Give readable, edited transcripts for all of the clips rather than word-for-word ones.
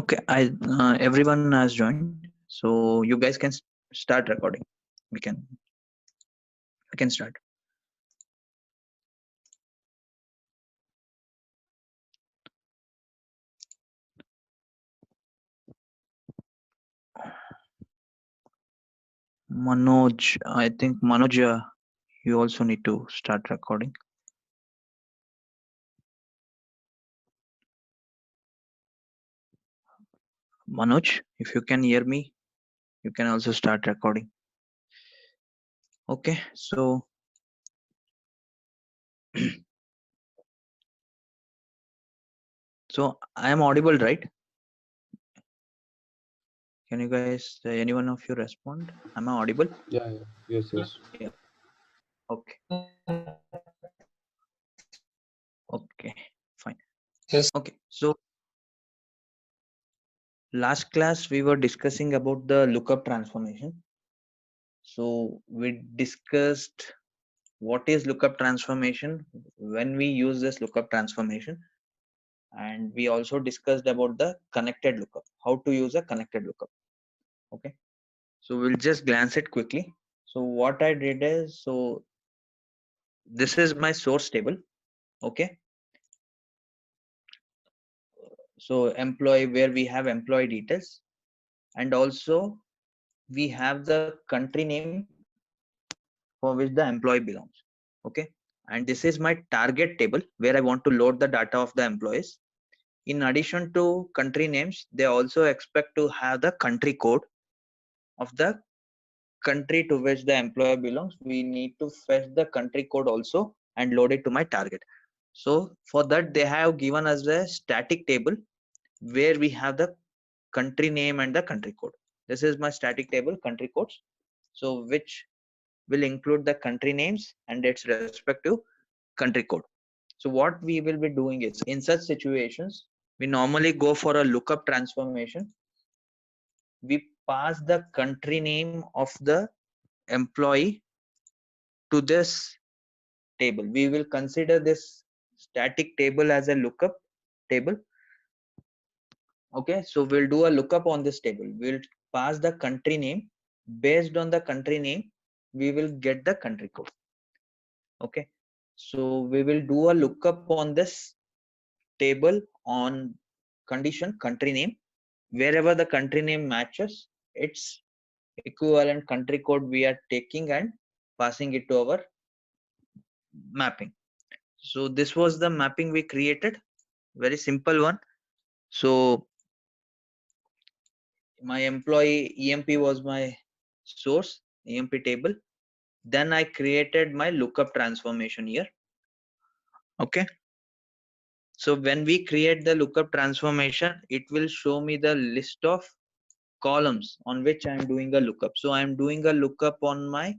Okay, everyone has joined, so you guys can start recording. We can start. Manoj, I think Manoj, you also need to start recording. Manoj, if you can hear me, you can also start recording. Okay, so so I am audible, right? Can you guys, anyone of you respond? Am I audible? Yeah, yes, yes. Yeah. Okay. Okay. Fine. Yes. Okay. So last class we were discussing about the lookup transformation. So we discussed what is lookup transformation, when we use this lookup transformation, and we also discussed about the connected lookup, how to use a connected lookup. Okay, so we'll just glance it quickly. So what I did is, so this is my source table. Okay, so employee, where we have employee details, and also we have the country name for which the employee belongs. Okay, and this is my target table where I want to load the data of the employees. In addition to country names, they also expect to have the country code of the country to which the employer belongs. We need to fetch the country code also and load it to my target. So for that, they have given us a static table where we have the country name and the country code. This is my static table, country codes. So which will include the country names and its respective country code. So what we will be doing is, in such situations, we normally go for a lookup transformation. We pass the country name of the employee to this table. We will consider this static table as a lookup table. Okay, so we'll do a lookup on this table. We'll pass the country name. Based on the country name, we will get the country code. Okay, so we will do a lookup on this table on condition country name. Wherever the country name matches, its equivalent country code we are taking and passing it to our mapping. So this was the mapping we created, very simple one. So my employee EMP was my source, EMP table. Then I created my lookup transformation here. Okay, so when we create the lookup transformation, it will show me the list of columns on which I am doing a lookup. So I am doing a lookup on my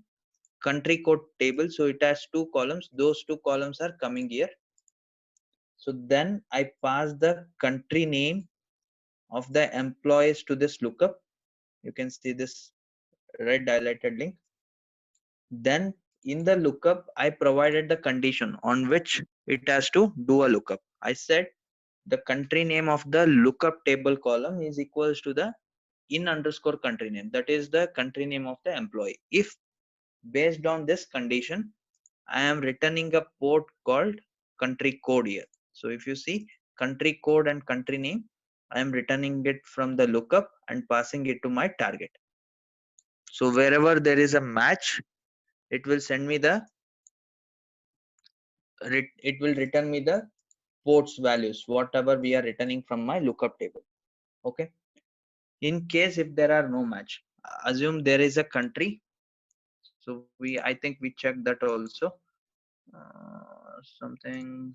country code table. So it has two columns. Those two columns are coming here. So then I pass the country name of the employees to this lookup. You can see this red highlighted link. Then in the lookup, I provided the condition on which it has to do a lookup. I said the country name of the lookup table column is equals to the in underscore country name. That is the country name of the employee. If based on this condition, I am returning a port called country code here. So if you see country code and country name, I am returning it from the lookup and passing it to my target. So wherever there is a match, it will send me the it will return me the ports values, whatever we are returning from my lookup table. Okay, in case if there are no match, assume there is a country. So I think we checked that also. Something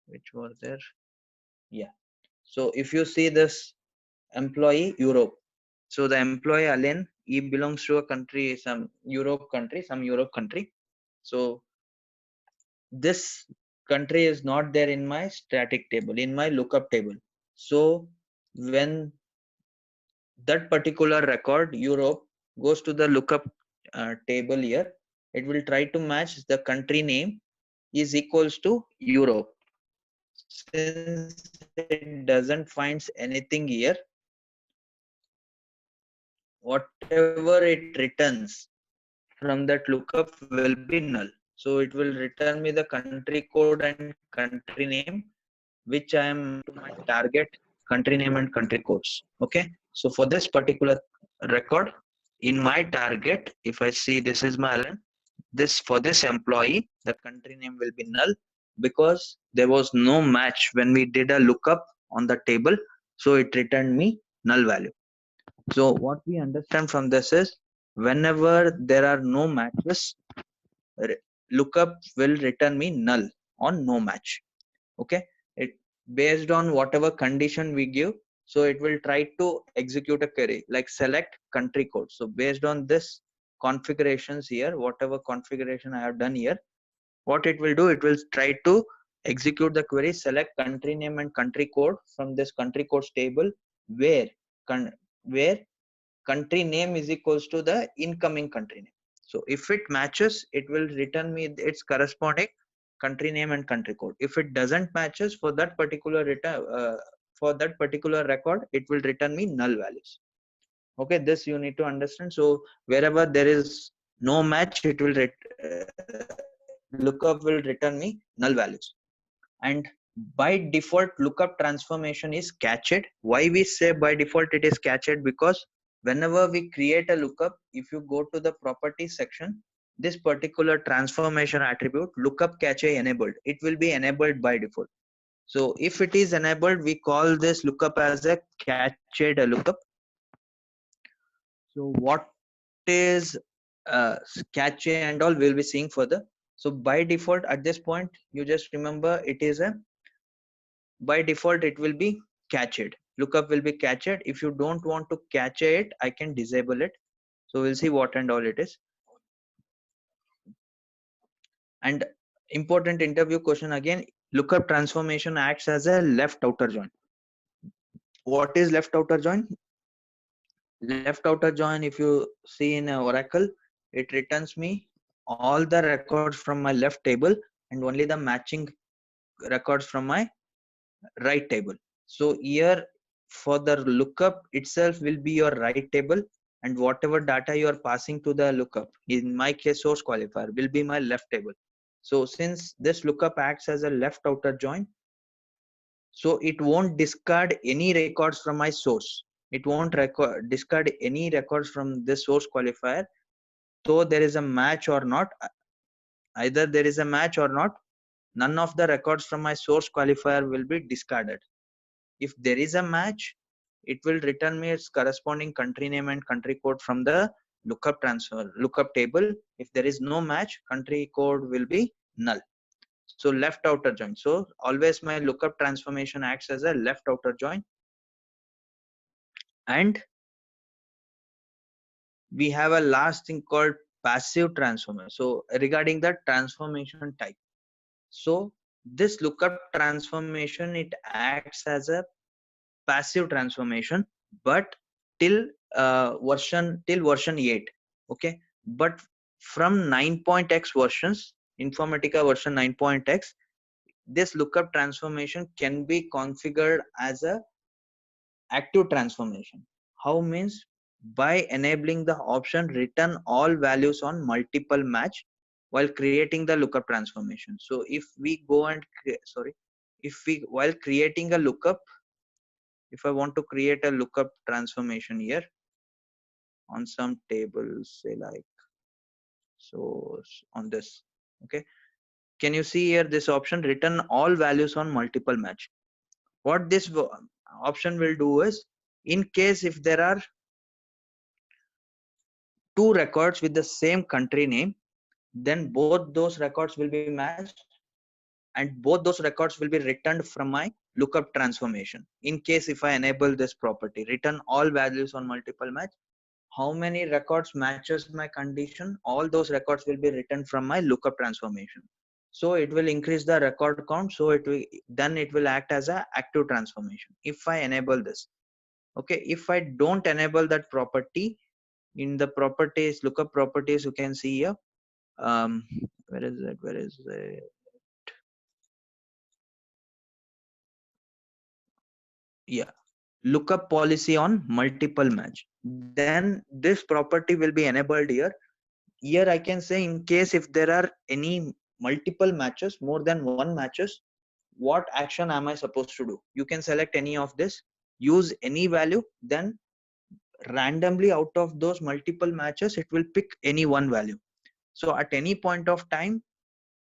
which was there. Yeah, so if you see this employee Europe, so the employee Alain, he belongs to a country, some Europe country. So this country is not there in my static table, in my lookup table. So when that particular record Europe goes to the lookup table here, it will try to match the country name is equals to Europe. since it doesn't finds anything here, whatever it returns from that lookup will be null. So it will return me the country code and country name, which I am to my target country name and country codes. Okay. So for this particular record in my target, if I see this is my Alan, this for this employee, the country name will be null because there was no match when we did a lookup on the table. So it returned me null value. So what we understand from this is whenever there are no matches, lookup will return me null on no match. Okay, it based on whatever condition we give, so it will try to execute a query like select country code. So based on this configurations here, whatever configuration I have done here, what it will do, it will try to execute the query select country name and country code from this country codes table where where country name is equals to the incoming country name. So if it matches, it will return me its corresponding country name and country code. If it doesn't matches for that particular return for that particular record, it will return me null values. Okay, this you need to understand. So wherever there is no match, it will lookup will return me null values. And by default lookup transformation is cached. Why we say by default it is cached? Because whenever we create a lookup, if you go to the property section, this particular transformation attribute lookup cache enabled, it will be enabled by default. So if it is enabled, we call this lookup as a cached lookup. So what is cache and all we'll be seeing further. So by default at this point, you just remember it is a by default it will be cached. Lookup will be cached. If you don't want to cache it, I can disable it. So we'll see what and all it is. And important interview question again, lookup transformation acts as a left outer join. What is left outer join? Left outer join, if you see in Oracle, it returns me all the records from my left table and only the matching records from my right table. So here for the lookup itself will be your right table, and whatever data you are passing to the lookup, in my case source qualifier, will be my left table. So since this lookup acts as a left outer join, so it won't discard any records from my source. It won't discard any records from this source qualifier. So there is a match or not, either there is a match or not, none of the records from my source qualifier will be discarded. If there is a match, it will return me its corresponding country name and country code from the lookup table. If there is no match, country code will be null. So left outer join. So always my lookup transformation acts as a left outer join. And we have a last thing called passive transformation. So regarding the transformation type. So this lookup transformation, it acts as a passive transformation, but till version 8. Okay, but from 9.x versions, Informatica version 9.x, this lookup transformation can be configured as a active transformation. How means? By enabling the option return all values on multiple match while creating the lookup transformation. So if we go and if we while creating a lookup, if I want to create a lookup transformation here on some tables, say like source on this, okay, can you see here this option return all values on multiple match? What this option will do is, in case if there are two records with the same country name, then both those records will be matched and both those records will be returned from my lookup transformation. In case if I enable this property return all values on multiple match, how many records matches my condition, all those records will be written from my lookup transformation. So it will increase the record count. So it will then it will act as a active transformation if I enable this. Okay, if I don't enable that property, in the properties, lookup properties, you can see here, where is it, yeah, lookup policy on multiple match, then this property will be enabled here. Here I can say, in case if there are any multiple matches, more than one matches, what action am I supposed to do? You can select any of this, use any value, then randomly out of those multiple matches it will pick any one value. So at any point of time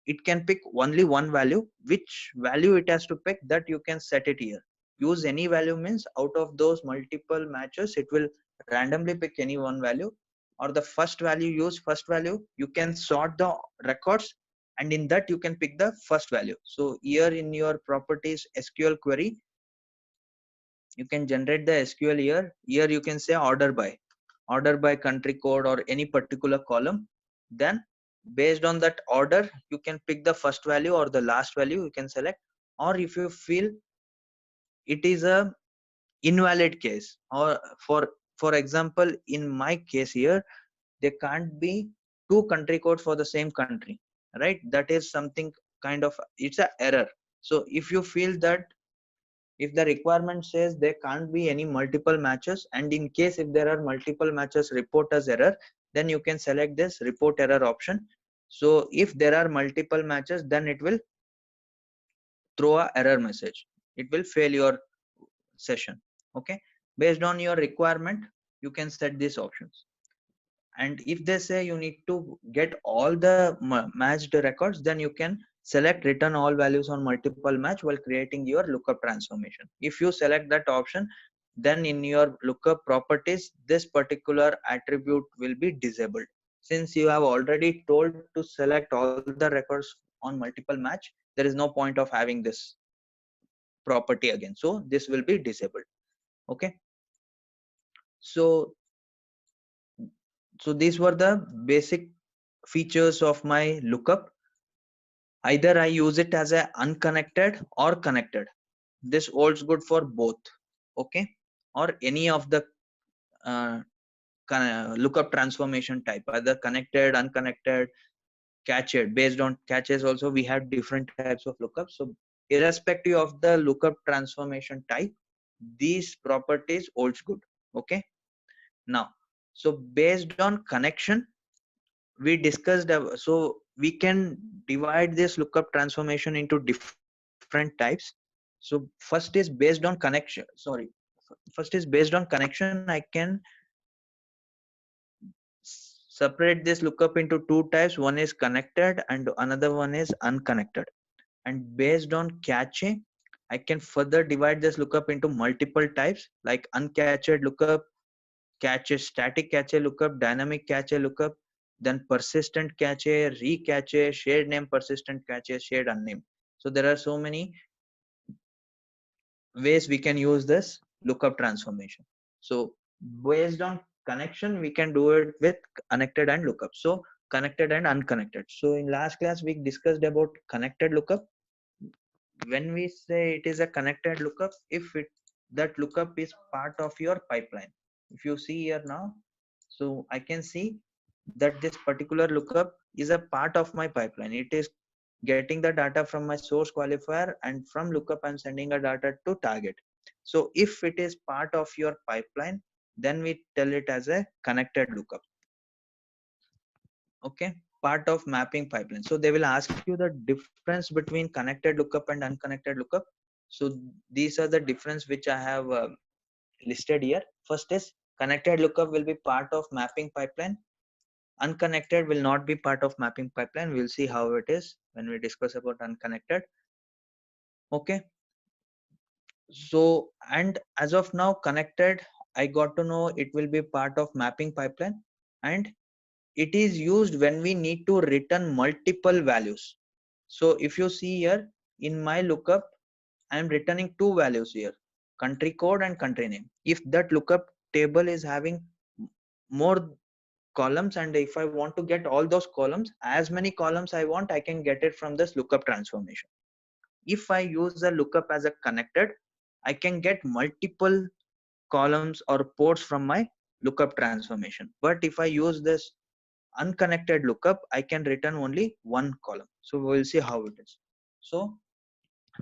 it can pick only one value. Which value it has to pick, that you can set it here. Use any value means out of those multiple matches it will randomly pick any one value, or the first value, use first value. You can sort the records, and in that you can pick the first value. So here in your properties SQL query, you can generate the SQL here. Here you can say order by country code or any particular column. Then based on that order, you can pick the first value or the last value you can select. Or if you feel it is a invalid case, or for example, in my case here, there can't be two country codes for the same country, right? That is something kind of, it's a error. So if you feel that if the requirement says there can't be any multiple matches, and in case if there are multiple matches report as error, then you can select this report error option. So if there are multiple matches, then it will throw a error message, it will fail your session. Okay, based on your requirement you can set these options. And if they say you need to get all the matched records, then you can select return all values on multiple match while creating your lookup transformation. If you select that option, then in your lookup properties this particular attribute will be disabled. Since you have already told to select all the records on multiple match, there is no point of having this property again, so this will be disabled. Okay, so these were the basic features of my lookup. Either I use it as a unconnected or connected. This holds good for both. Okay, or any of the uh, lookup transformation type, either connected, unconnected, cached. Based on caches also we have different types of lookup. So irrespective of the lookup transformation type, these properties holds good. Okay, now, so based on connection we discussed, so we can divide this lookup transformation into different types. So first is based on connection, sorry, first is based on connection. I can separate this lookup into two types. One is connected and another one is unconnected. And based on cache, I can further divide this lookup into multiple types, like uncached lookup, cache, static cache lookup, dynamic cache lookup, then persistent cache, recache, shared name persistent cache, shared unnamed. So there are so many ways we can use this lookup transformation. So based on connection we can do it with connected and lookup. So connected and unconnected. So in last class we discussed about connected lookup. When we say it is a connected lookup, if it that lookup is part of your pipeline. If you see here now, so I can see that this particular lookup is a part of my pipeline. It is getting the data from my source qualifier, and from lookup I'm sending a data to target. So if it is part of your pipeline, then we tell it as a connected lookup. Okay, part of mapping pipeline. So they will ask you the difference between connected lookup and unconnected lookup. So these are the difference which I have listed here. First is connected lookup will be part of mapping pipeline. Unconnected will not be part of mapping pipeline. We'll see how it is when we discuss about unconnected. Okay, so and as of now connected, I got to know it will be part of mapping pipeline, and it is used when we need to return multiple values. So if you see here in my lookup, I am returning two values here, country code and country name. If that lookup table is having more columns, and if I want to get all those columns, as many columns I want, I can get it from this lookup transformation. If I use the lookup as a connected, I can get multiple columns or ports from my lookup transformation. But if I use this unconnected lookup, I can return only one column. So we'll see how it is. So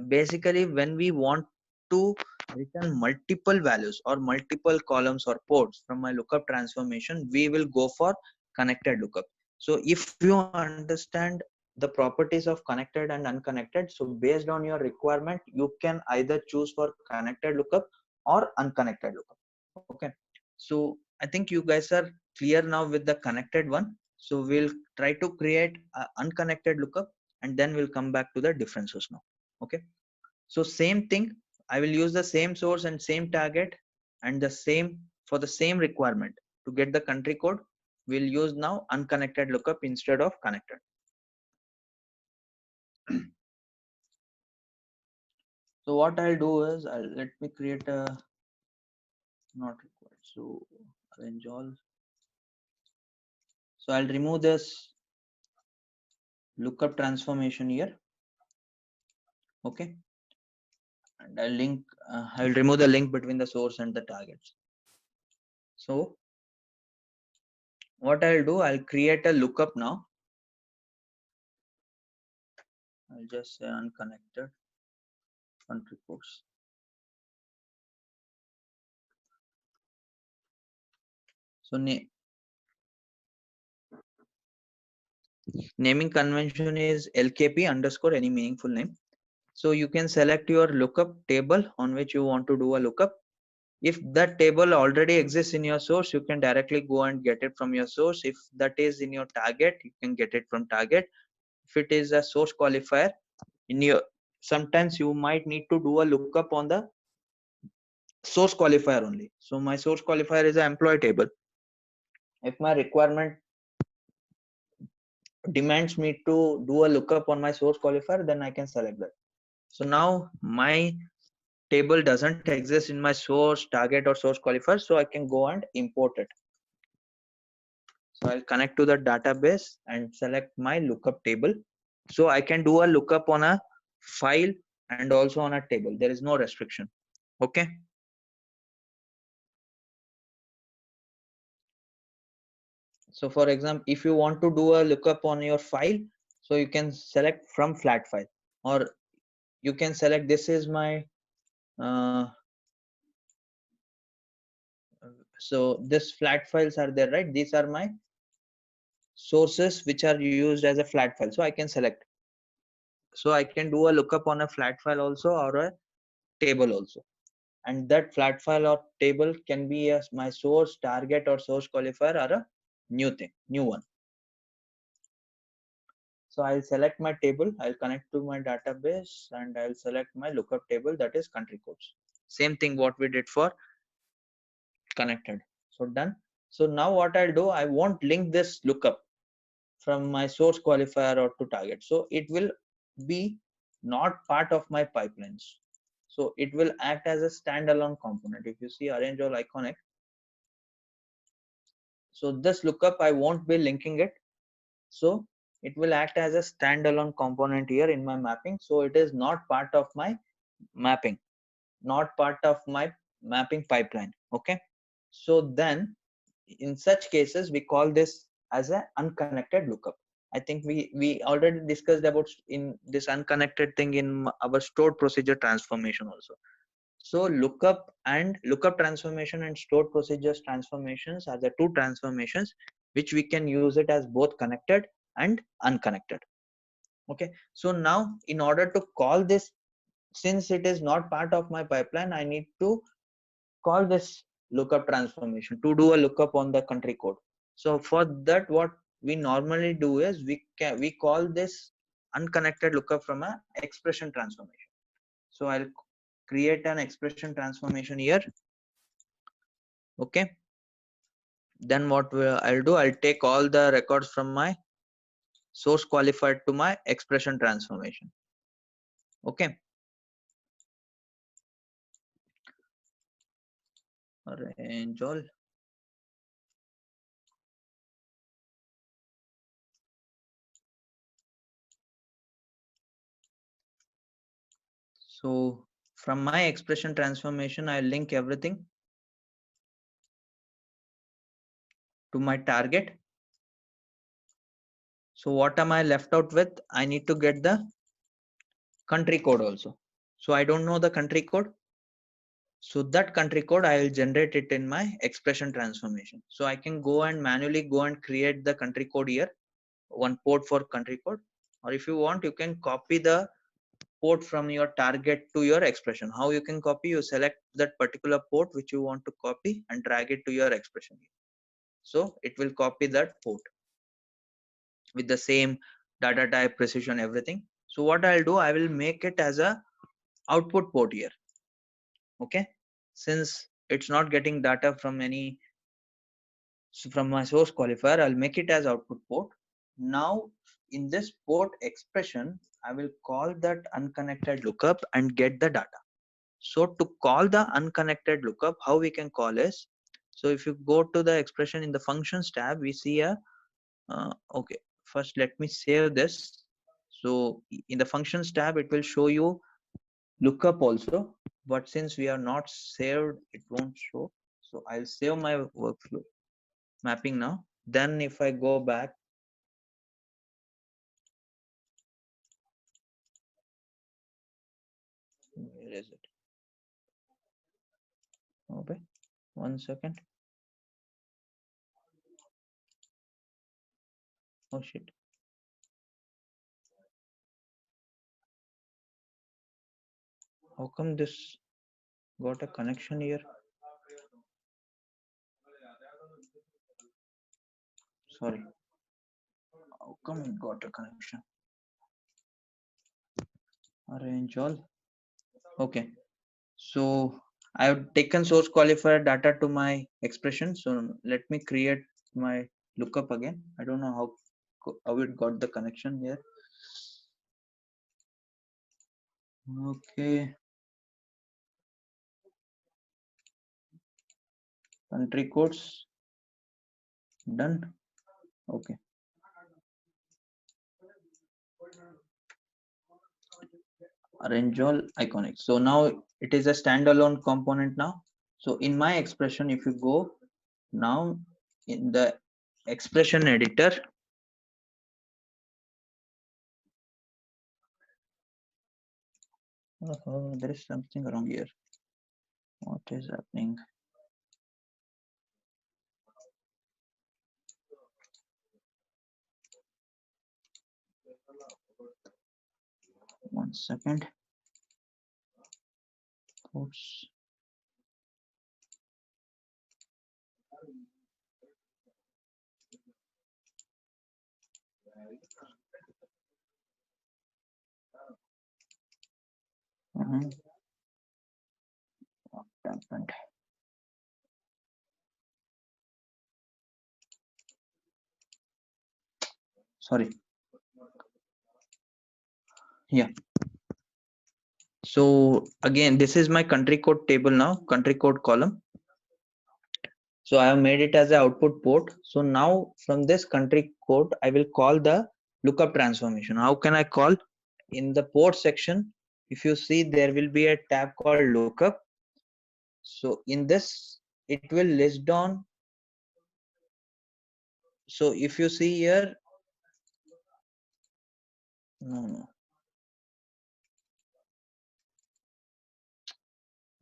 basically when we want to return multiple values or multiple columns or ports from my lookup transformation, we will go for connected lookup. So if you understand the properties of connected and unconnected, so based on your requirement, you can either choose for connected lookup or unconnected lookup. Okay, so I think you guys are clear now with the connected one. So we'll try to create a unconnected lookup and then we'll come back to the differences now. Okay, so same thing, I will use the same source and same target and the same for the same requirement to get the country code. We'll use now unconnected lookup instead of connected. So what I'll do is let me create a not required. So arrange all. So I'll remove this lookup transformation here. Okay. And I'll remove the link between the source and the targets. So what I'll do, I'll create a lookup now. I'll just say unconnected country codes. So naming convention is LKP underscore any meaningful name. So you can select your lookup table on which you want to do a lookup. If that table already exists in your source, you can directly go and get it from your source. If that is in your target, you can get it from target. If it is a source qualifier in your, sometimes you might need to do a lookup on the source qualifier only. So my source qualifier is an employee table. If my requirement demands me to do a lookup on my source qualifier, then I can select that. So now my table doesn't exist in my source, target or source qualifier, so I can go and import it. So I'll connect to the database and select my lookup table. So I can do a lookup on a file and also on a table. There is no restriction. Okay. So for example, if you want to do a lookup on your file, so you can select from flat file, or you can select this is my so this flat files are there, right? These are my sources which are used as a flat file. So I can select. So I can do a lookup on a flat file also or a table also. And that flat file or table can be as my source, target or source qualifier or a new one. So I'll select my table, I'll connect to my database and I'll select my lookup table, that is country codes. Same thing what we did for connected. So done. So now what I'll do, I won't link this lookup from my source qualifier or to target. So it will be not part of my pipelines. So it will act as a standalone component. If you see arrange all iconic, so this lookup I won't be linking it. So it will act as a standalone component here in my mapping. So it is not part of my mapping, not part of my mapping pipeline. Okay. So then in such cases, we call this as a unconnected lookup. I think we already discussed about in this unconnected thing in our stored procedure transformation also. So lookup transformation and stored procedures transformations are the two transformations which we can use it as both connected and unconnected. Okay. So now in order to call this, since it is not part of my pipeline, I need to call this lookup transformation to do a lookup on the country code. So for that, what we normally do is we call this unconnected lookup from a expression transformation. So I'll create an expression transformation here. Okay. Then I'll do, I'll take all the records from my source qualified to my expression transformation. Okay. Arrange all. So from my expression transformation, I link everything to my target. So what am I left out with? I need to get the country code also. So I don't know the country code. So that country code, I will generate it in my expression transformation. So I can go and manually go and create the country code here, one port for country code. Or if you want, you can copy the port from your target to your expression. How you can copy? You select that particular port which you want to copy and drag it to your expression. So it will copy that port with the same data type, precision, everything. So what I'll do, I will make it as a output port here. Okay, since it's not getting data from any, from my source qualifier, I'll make it as output port. Now in this port expression, I will call that unconnected lookup and get the data. So to call the unconnected lookup, how we can call is, so if you go to the expression in the functions tab, we see a okay, first let me save this. So in the functions tab, it will show you lookup also, but since we are not saved, it won't show. So I'll save my workflow mapping now. Then if I go back, where is it? Okay, 1 second. Oh shit. How come this got a connection here? Sorry. How come it got a connection? Arrange all. Okay. So I have taken source qualifier data to my expression. So let me create my lookup again. I don't know how it got the connection here. Okay. Country codes done. Okay. Arrange all iconic. So now it is a standalone component now. So in my expression, if you go now in the expression editor, there is something wrong here. What is happening? One second. Oops. What happened? Sorry. Yeah. So again, this is my country code table now, country code column. So I have made it as an output port. So now from this country code, I will call the lookup transformation. How can I call? In the port section, if you see, there will be a tab called lookup. So in this, it will list down. So if you see here, no.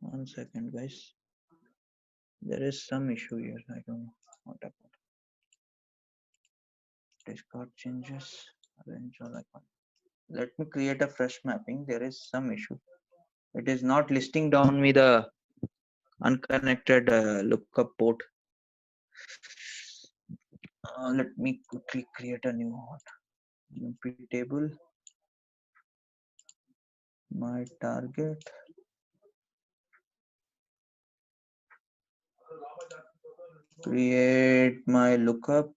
1 second, guys. There is some issue here. I don't know what happened. Discard changes. Arrange all icon. Let me create a fresh mapping. There is some issue. It is not listing down me the unconnected lookup port. Let me quickly create a new one. UMP table. My target. Create my lookup.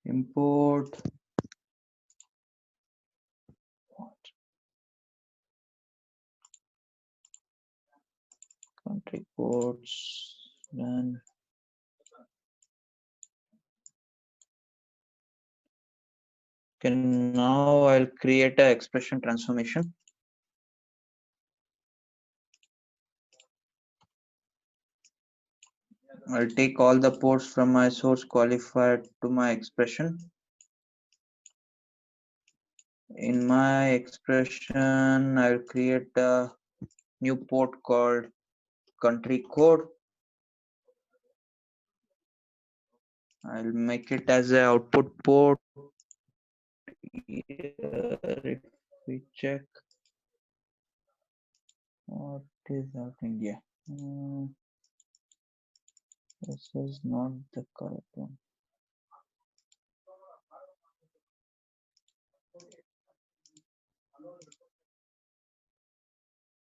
Import. Country codes. Then okay, now I'll create a expression transformation. I'll take all the ports from my source qualifier to my expression. In my expression, I'll create a new port called country code. I'll make it as a output port. If we check what is happening here, this is not the correct one.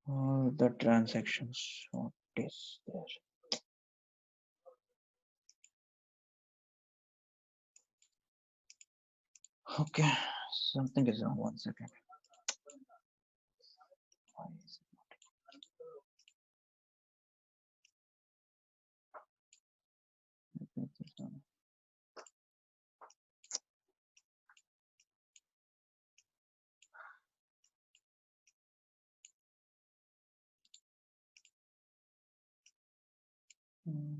All the transactions, what is there? Okay, something is wrong. 1 second. Why is it not? This one. Why?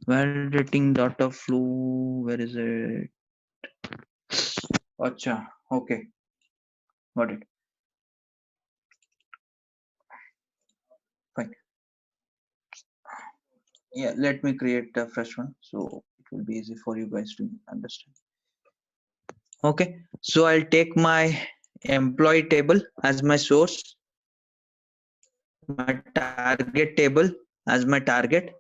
Validating data flow. Where is it? Acha. Okay. Got it. Fine. Yeah, let me create a fresh one so it will be easy for you guys to understand. Okay, so I'll take my employee table as my source, my target table as my target.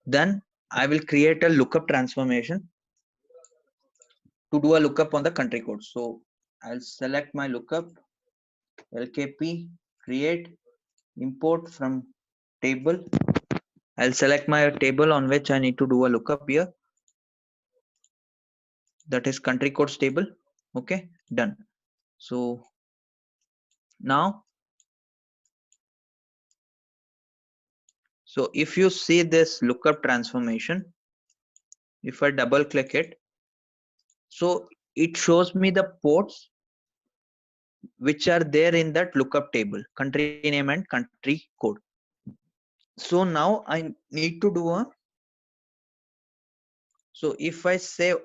Then I will create a lookup transformation to do a lookup on the country code. So I'll select my lookup, LKP, create, import from table. I'll select my table on which I need to do a lookup here. That is country codes table. Okay, done. So now, so if you see this lookup transformation, if I double click it, so it shows me the ports which are there in that lookup table, country name and country code. So now I need to do a, so if I say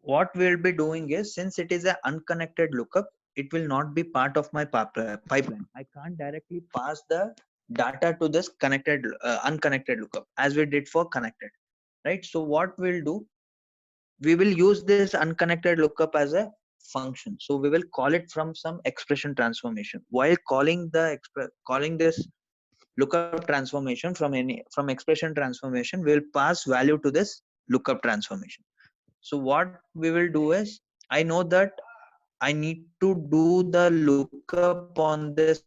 what we'll be doing is, since it is an unconnected lookup, it will not be part of my pipeline. I can't directly pass the data to this connected unconnected lookup as we did for connected, right? So what we'll do, we will use this unconnected lookup as a function. So we will call it from some expression transformation. While calling this lookup transformation from expression transformation, we'll pass value to this lookup transformation. So what we will do is, I know that I need to do the lookup on this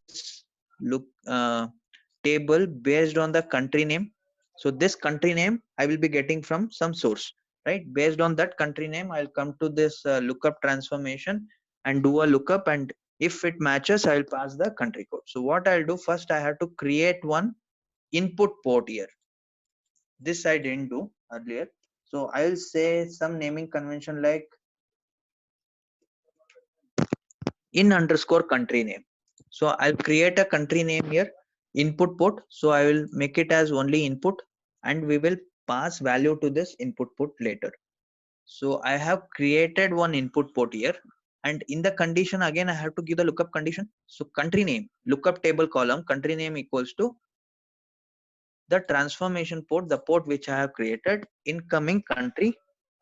table based on the country name. So this country name I will be getting from some source, right? Based on that country name, I'll come to this lookup transformation and do a lookup, and if it matches, I'll pass the country code. So what I'll do first, I have to create one input port here. This I didn't do earlier. So I'll say some naming convention like in underscore country name. So I'll create a country name here, input port. So I will make it as only input, and we will pass value to this input port later. So I have created one input port here, and in the condition again I have to give the lookup condition. So country name, lookup table column, country name equals to the transformation port, the port which I have created, incoming country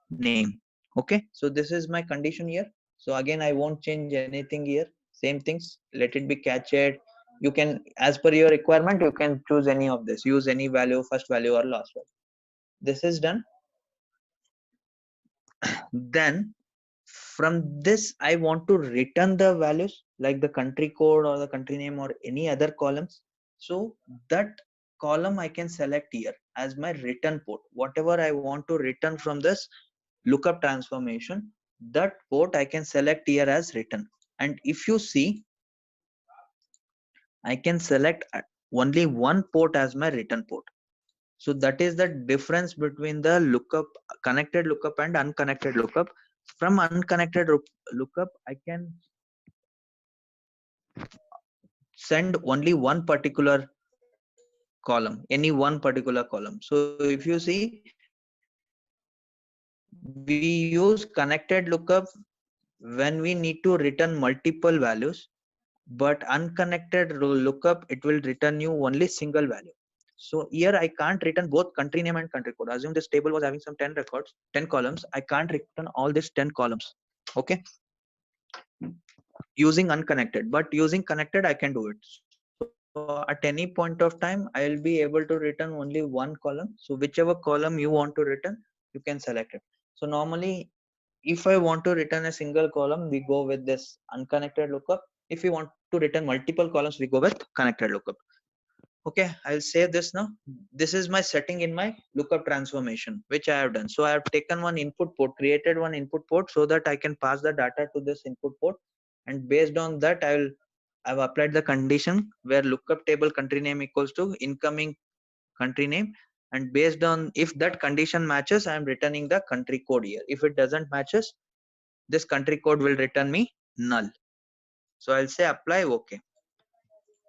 name. Okay, so this is my condition here. So again, I won't change anything here. Same things, let it be cached. You can, as per your requirement, you can choose any of this, use any value, first value or last value. this is done, then from this I want to return the values like the country code or the country name or any other columns. So that column I can select here as my return port. Whatever I want to return from this lookup transformation, that port I can select here as return. And if you see, I can select only one port as my return port. So that is the difference between the lookup, connected lookup and unconnected lookup. From unconnected lookup, I can send only one particular column, any one particular column. So if you see, we use connected lookup when we need to return multiple values, but unconnected lookup, it will return you only single value. So here I can't return both country name and country code. Assume this table was having some 10 records, 10 columns. I can't return all these 10 columns. Okay. Using unconnected, but using connected, I can do it. So at any point of time, I'll be able to return only one column. So whichever column you want to return, you can select it. So normally, if I want to return a single column, we go with this unconnected lookup. If we want to return multiple columns, we go with connected lookup. Okay, I'll save this now. This is my setting in my lookup transformation, which I have done. So I have taken one input port, created one input port so that I can pass the data to this input port. And based on that, I've applied the condition where lookup table country name equals to incoming country name. And based on if that condition matches, I'm returning the country code here. If it doesn't matches, this country code will return me null. So I'll say apply, okay.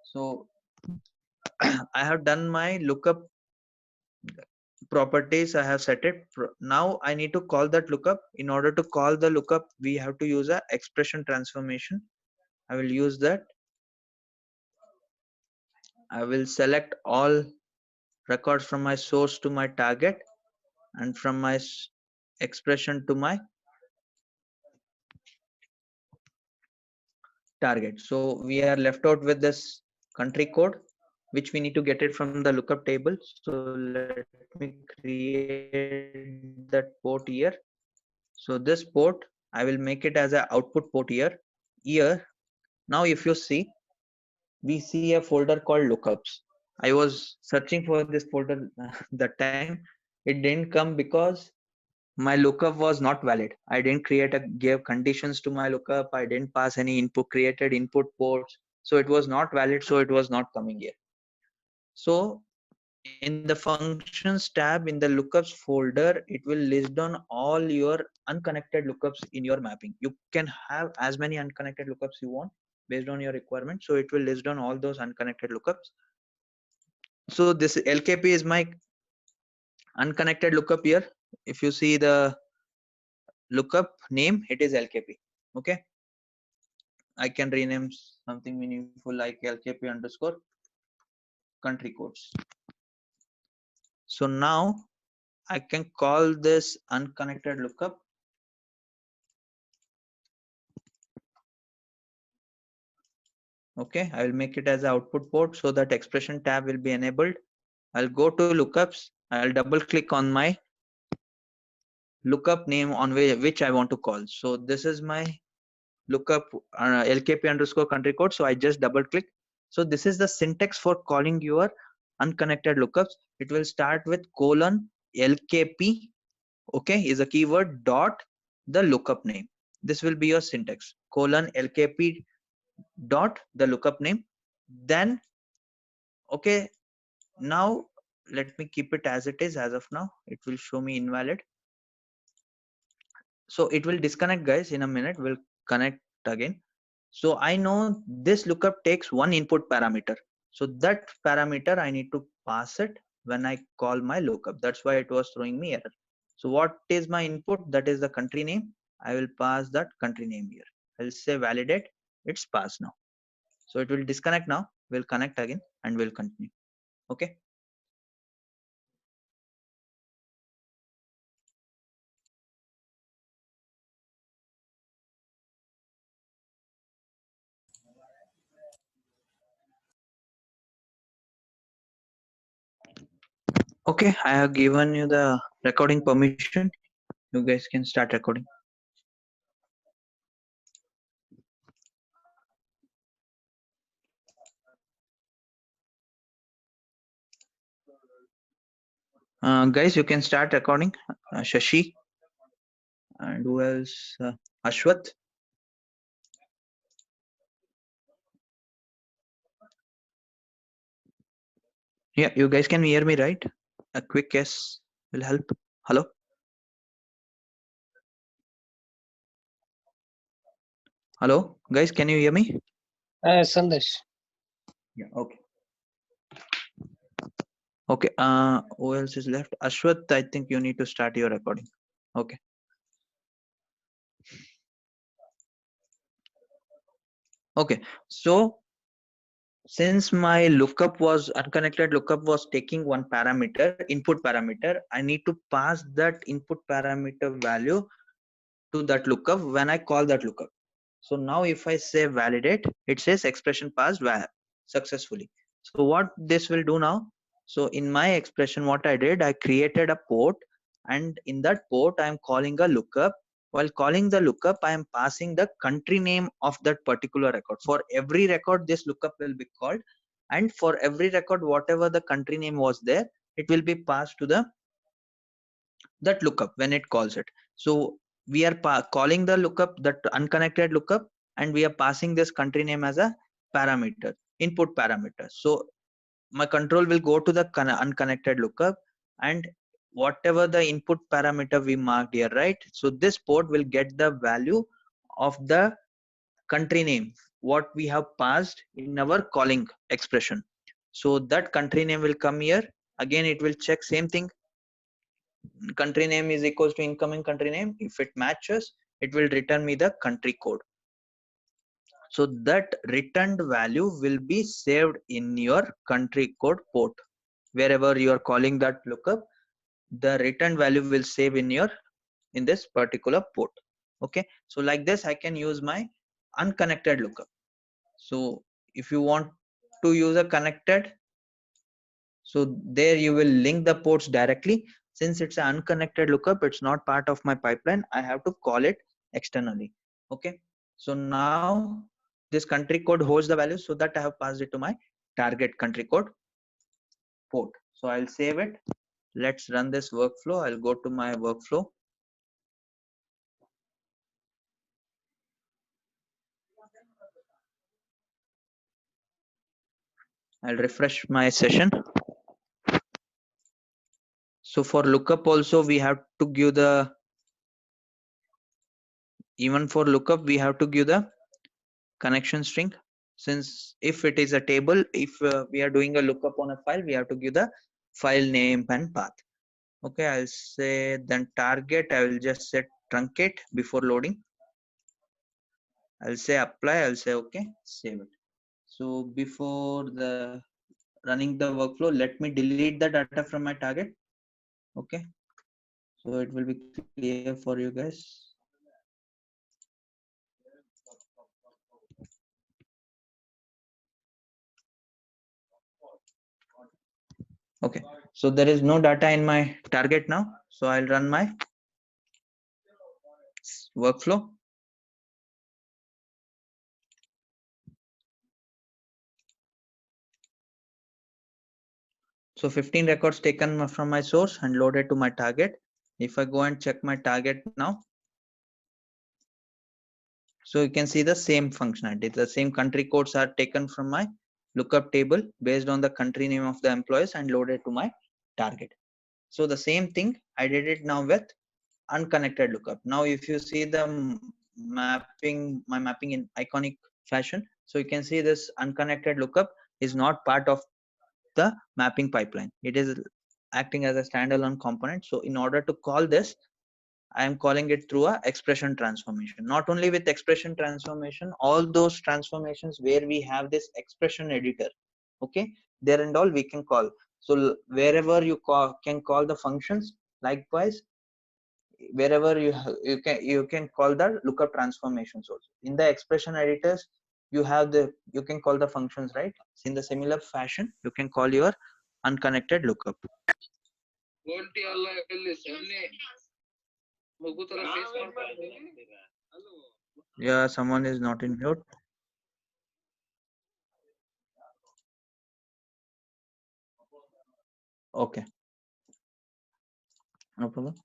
So I have done my lookup properties. I have set it. Now I need to call that lookup. In order to call the lookup, we have to use a expression transformation. I will use that. I will select all records from my source to my target and from my expression to my target. So we are left out with this country code, which we need to get it from the lookup table. So let me create that port here. So this port, I will make it as an output port here. Now if you see, we see a folder called lookups. I was searching for this folder that time. It didn't come because my lookup was not valid. I didn't give conditions to my lookup. I didn't pass any input, created input ports. So it was not valid. So it was not coming here. So in the functions tab in the lookups folder, it will list down all your unconnected lookups in your mapping. You can have as many unconnected lookups you want based on your requirement. So it will list down all those unconnected lookups. So this LKP is my unconnected lookup here. If you see the lookup name, it is LKP. Okay. I can rename something meaningful like LKP underscore country codes. So now I can call this unconnected lookup. Okay, I will make it as an output port so that expression tab will be enabled. I'll go to lookups. I'll double click on my lookup name on which I want to call. So this is my lookup LKP underscore country code. So I just double click. So this is the syntax for calling your unconnected lookups. It will start with colon LKP. Okay, is a keyword dot the lookup name. This will be your syntax, colon LKP dot the lookup name. Then okay, now let me keep it as it is. As of now, it will show me invalid. So it will disconnect, guys. In a minute we'll connect again. So I know this lookup takes one input parameter. So that parameter I need to pass it when I call my lookup. That's why it was throwing me error. So what is my input? That is the country name. I will pass that country name here. I'll say validate. It's passed now. So it will disconnect now. We'll connect again and we'll continue. Okay. Okay, I have given you the recording permission. You guys can start recording. Guys, you can start recording. Shashi and who else? Ashwath. Yeah, you guys can hear me, right? A quick yes will help. Hello. Hello, guys. Can you hear me? Sandesh. Yeah. Okay. Okay. Who else is left? Ashwath, I think you need to start your recording. Okay. Okay. So since my lookup was unconnected lookup was taking one parameter, input parameter, I need to pass that input parameter value to that lookup when I call that lookup. So now if I say validate, it says expression passed successfully. So what this will do now? So in my expression, what I did, I created a port, and in that port, I am calling a lookup. While calling the lookup, I am passing the country name of that particular record. For every record, this lookup will be called, and for every record, whatever the country name was there, it will be passed to the that lookup when it calls it. So we are calling the lookup, that unconnected lookup, and we are passing this country name as a parameter, input parameter. So my control will go to the unconnected lookup, and whatever the input parameter we marked here, right? So this port will get the value of the country name what we have passed in our calling expression. So that country name will come here. Again, it will check same thing, country name is equals to incoming country name. If it matches, it will return me the country code. So that returned value will be saved in your country code port. Wherever you are calling that lookup, the return value will save in this particular port. Okay, so like this I can use my unconnected lookup. So if you want to use a connected, so there you will link the ports directly. Since it's an unconnected lookup, it's not part of my pipeline, I have to call it externally. Okay, so now this country code holds the value, so that I have passed it to my target country code port. So I'll save it. Let's run this workflow. I'll go to my workflow. I'll refresh my session. So for lookup also we have to give the, even for lookup we have to give the connection string. Since if it is a table, if we are doing a lookup on a file, we have to give the file name and path. Okay, I'll say then target, I will just set truncate before loading. I'll say apply, I'll say okay, save it. So before the running the workflow, let me delete the data from my target. Okay, so it will be clear for you guys. Okay, so there is no data in my target now, so I'll run my workflow. So 15 records taken from my source and loaded to my target. If I go and check my target now, so you can see the same functionality. The same country codes are taken from my lookup table based on the country name of the employees and loaded to my target. So the same thing I did it now with unconnected lookup. Now if you see the mapping, my mapping in iconic fashion, so you can see this unconnected lookup is not part of the mapping pipeline. It is acting as a standalone component. So in order to call this, I am calling it through a expression transformation. Not only with expression transformation, all those transformations where we have this expression editor, okay, there and all we can call. So wherever you can call the functions, likewise wherever you can call the lookup transformations also. In the expression editors, you can call the functions, right? In the similar fashion, you can call your unconnected lookup. Yeah, someone is not in mute. Okay, no problem.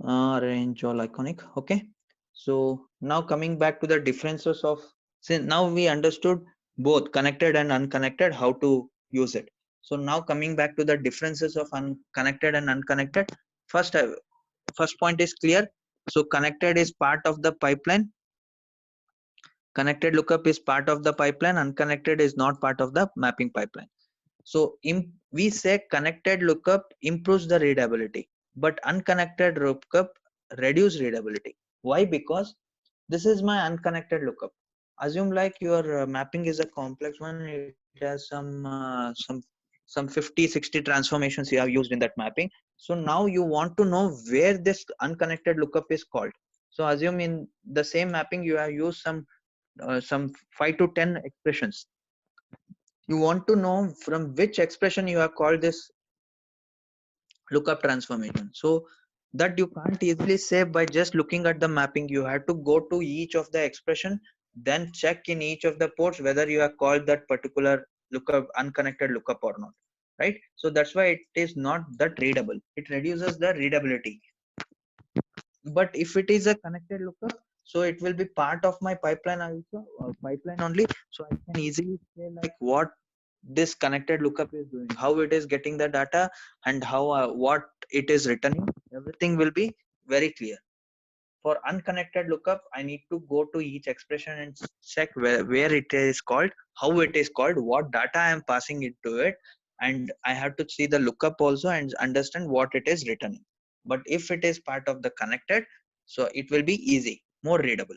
Arrange all iconic. Okay. So now coming back to the differences of, since now we understood both connected and unconnected, how to use it. So now coming back to the differences of unconnected and unconnected. First, first point is clear. So connected is part of the pipeline. Connected lookup is part of the pipeline. Unconnected is not part of the mapping pipeline. So we say connected lookup improves the readability, but unconnected lookup reduce readability. Why? Because this is my unconnected lookup. Assume like your mapping is a complex one. It has some 50-60 transformations you have used in that mapping. So now you want to know where this unconnected lookup is called. So assume in the same mapping you have used some 5 to 10 expressions. You want to know from which expression you have called this lookup transformation. So that you can't easily say by just looking at the mapping. You have to go to each of the expression, then check in each of the ports whether you have called that particular lookup unconnected lookup or not, right? So that's why it is not that readable. It reduces the readability. But if it is a connected lookup, so it will be part of my pipeline also, pipeline only. So I can easily say like what this connected lookup is doing, how it is getting the data, and how what it is returning. Everything will be very clear. For unconnected lookup, I need to go to each expression and check where it is called, how it is called, what data I am passing into it, and I have to see the lookup also and understand what it is returning. But if it is part of the connected, so it will be easy, more readable.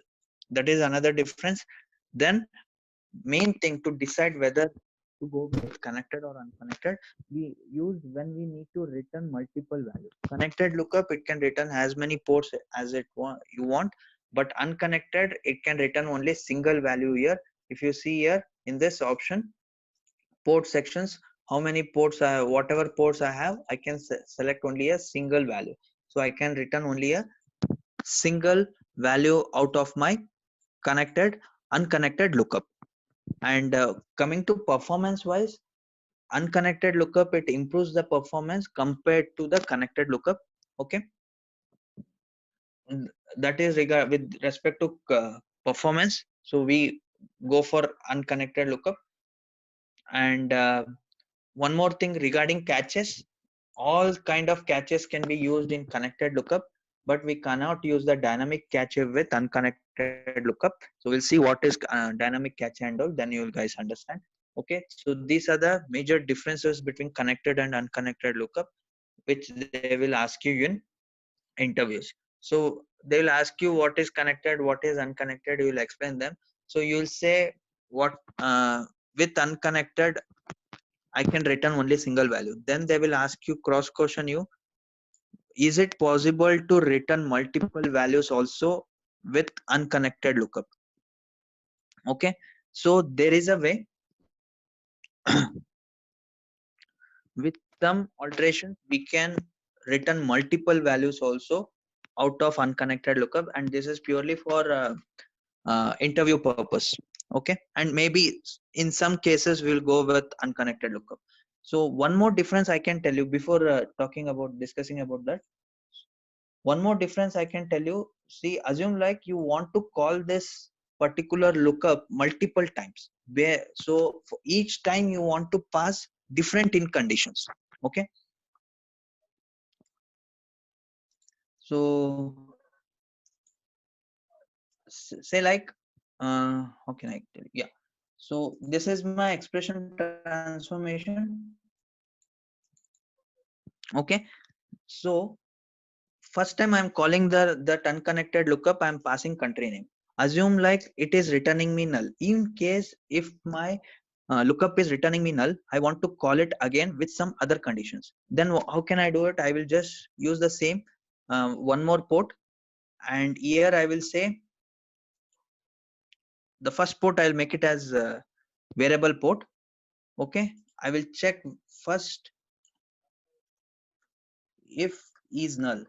That is another difference. Then main thing to decide whether to go with connected or unconnected, we use when we need to return multiple values. Connected lookup, it can return as many ports as you want, but unconnected, it can return only single value here. If you see here in this option, port sections, how many ports I have, whatever ports I have, I can select only a single value. So I can return only a single value out of my connected unconnected lookup. And coming to performance wise, unconnected lookup, it improves the performance compared to the connected lookup. Okay. That is with respect to performance. So we go for unconnected lookup. And one more thing regarding caches, all kind of caches can be used in connected lookup, but we cannot use the dynamic cache with unconnected lookup. So we'll see what is dynamic cache and all, then you will guys understand. Okay, so these are the major differences between connected and unconnected lookup, which they will ask you in interviews. So they will ask you what is connected, what is unconnected, you will explain them. So you will say what with unconnected I can return only single value. Then they will ask you, cross question you, is it possible to return multiple values also with unconnected lookup? Okay, so there is a way. With some alterations, we can return multiple values also out of unconnected lookup, and this is purely for interview purpose. Okay, and maybe in some cases we'll go with unconnected lookup. So one more difference I can tell you before discussing about that. One more difference I can tell you. See, assume like you want to call this particular lookup multiple times. So for each time you want to pass different in conditions. Okay. So say like, how can I tell you? Yeah. So this is my expression transformation. Okay. So first time I'm calling that unconnected lookup, I'm passing country name. Assume like it is returning me null. In case if my lookup is returning me null, I want to call it again with some other conditions. Then how can I do it? I will just use the same one more port, and here I will say the first port I'll make it as variable port. Okay, I will check first. if is null,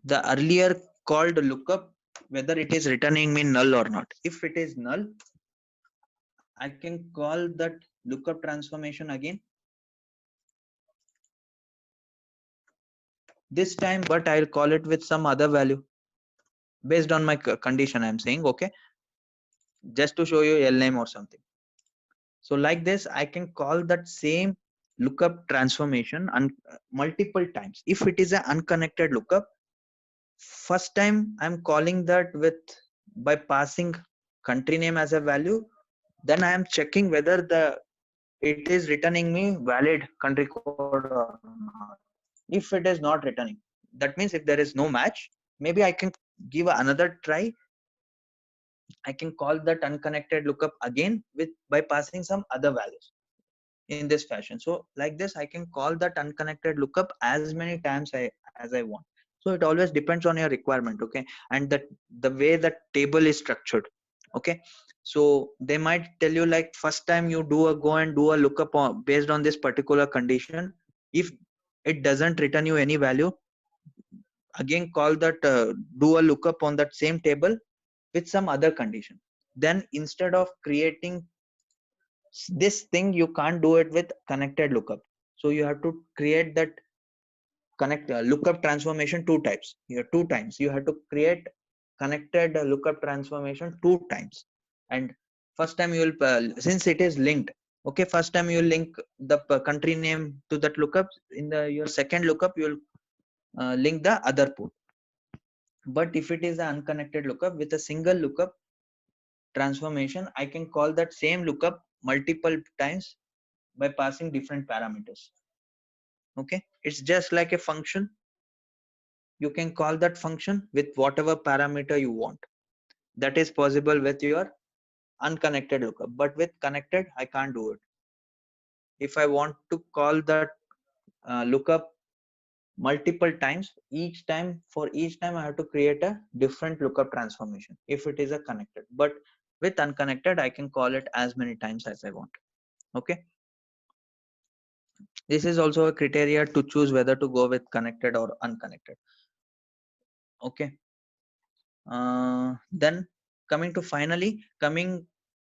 the earlier called lookup, whether it is returning me null or not. If it is null, I can call that lookup transformation again this time, but I'll call it with some other value based on my condition. I'm saying, okay, just to show you L name or something. So like this, I can call that same lookup transformation multiple times. If it is an unconnected lookup, first time I'm calling that with by passing country name as a value, then I am checking whether it is returning me valid country code or not. If it is not returning, that means if there is no match, maybe I can give another try. I can call that unconnected lookup again with by passing some other values in this fashion. So like this, I can call that unconnected lookup as many times as I want. So it always depends on your requirement, okay, and the way the table is structured, okay. So they might tell you like first time you go and do a lookup based on this particular condition. If it doesn't return you any value, again call that do a lookup on that same table with some other condition. Then instead of creating this thing, you can't do it with connected lookup. So you have to create that lookup transformation two types here, two times you have to create connected lookup transformation two times. And first time you will since it is linked, okay, first time you will link the country name to that lookup. In the your second lookup, you will link the other port. But if it is an unconnected lookup with a single lookup transformation, I can call that same lookup multiple times by passing different parameters. Okay, it's just like a function. You can call that function with whatever parameter you want. That is possible with your unconnected lookup, but with connected I can't do it. If I want to call that lookup multiple times, each time I have to create a different lookup transformation if it is a connected. But with unconnected, I can call it as many times as I want. Okay, this is also a criteria to choose whether to go with connected or unconnected. Okay, then coming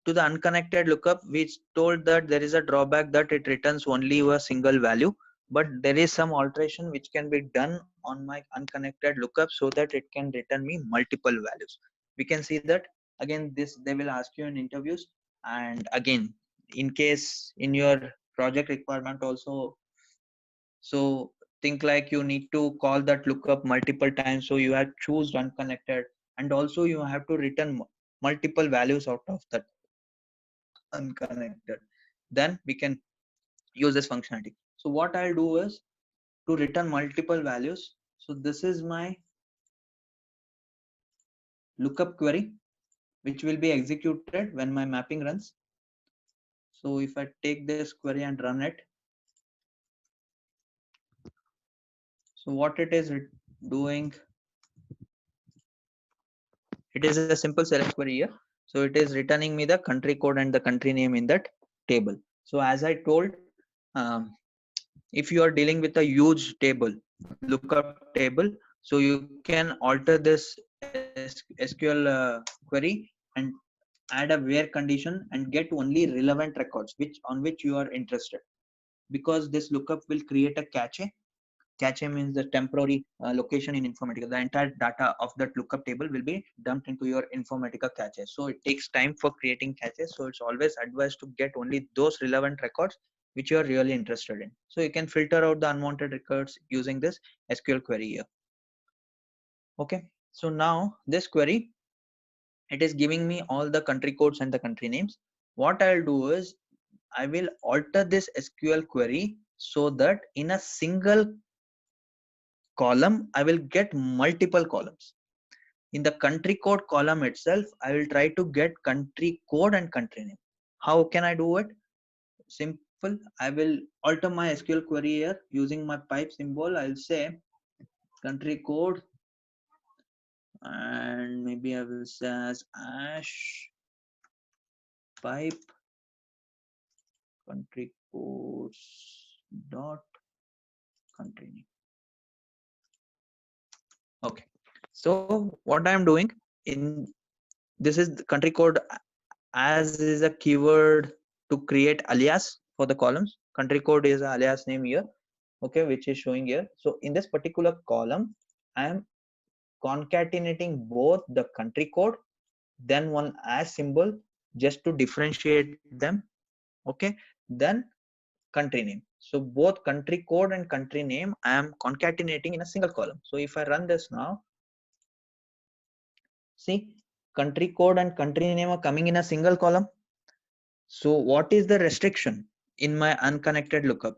to the unconnected lookup, we told that there is a drawback that it returns only a single value, but there is some alteration which can be done on my unconnected lookup so that it can return me multiple values. We can see that again, this they will ask you in interviews. And again, in case in your project requirement also, so think like you need to call that lookup multiple times, so you have choose unconnected, and also you have to return multiple values out of that unconnected. Then we can use this functionality. So what I'll do is to return multiple values. So this is my lookup query which will be executed when my mapping runs. So if I take this query and run it, so what it is doing, it is a simple select query here. So it is returning me the country code and the country name in that table. So as I told, if you are dealing with a huge table, lookup table, so you can alter this SQL query and add a where condition and get only relevant records on which you are interested, because this lookup will create a cache. Cache means the temporary location in Informatica. The entire data of that lookup table will be dumped into your Informatica cache. So it takes time for creating caches. So it's always advised to get only those relevant records which you are really interested in. So you can filter out the unwanted records using this SQL query here. Okay. So now this query, it is giving me all the country codes and the country names. What I'll do is I will alter this SQL query so that in a single column, I will get multiple columns. In the country code column itself, I will try to get country code and country name. How can I do it? Simple. I will alter my SQL query here using my pipe symbol. I'll say country code, and maybe I will say as ash pipe country codes dot country name. Okay, so what I'm doing in this is the country code as is a keyword to create alias for the columns. Country code is alias name here, okay, which is showing here. So in this particular column, I am concatenating both the country code, then one as symbol just to differentiate them, okay, then country name. So both country code and country name I am concatenating in a single column. So if I run this now, see, country code and country name are coming in a single column. So what is the restriction in my unconnected lookup?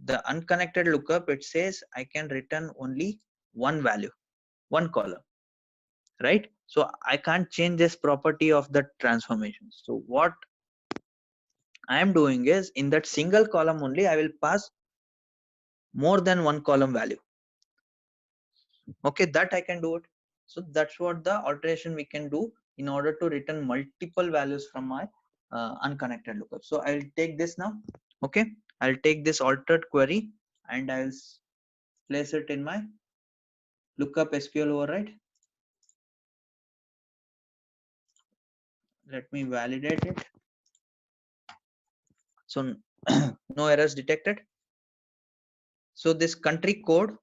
The unconnected lookup, it says I can return only one value, one column, right? So I can't change this property of the transformation. So what I am doing is in that single column only, I will pass more than one column value. Okay, that I can do it. So that's what the alteration we can do in order to return multiple values from my unconnected lookup. So I'll take this now. Okay, I'll take this altered query and I'll place it in my lookup SQL override. Let me validate it. So no errors detected. So this country code,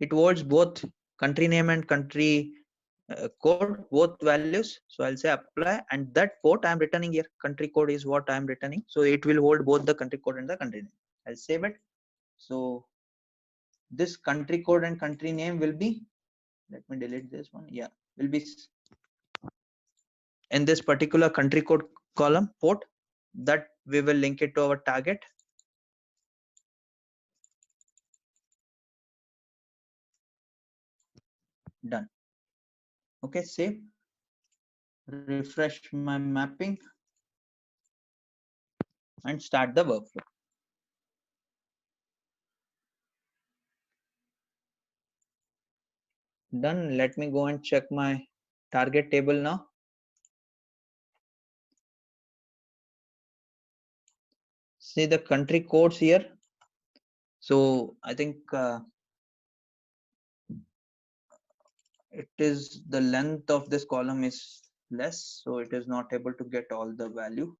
it holds both country name and country code, both values. So I'll say apply, and that port I'm returning here. Country code is what I'm returning. So it will hold both the country code and the country name. I'll save it. So this country code and country name will be, let me delete this one. Yeah, will be in this particular country code column port that we will link it to our target. Done. Okay, save, refresh my mapping and start the workflow. Done. Let me go and check my target table now. See the country codes here. So I think it is the length of this column is less, so it is not able to get all the value.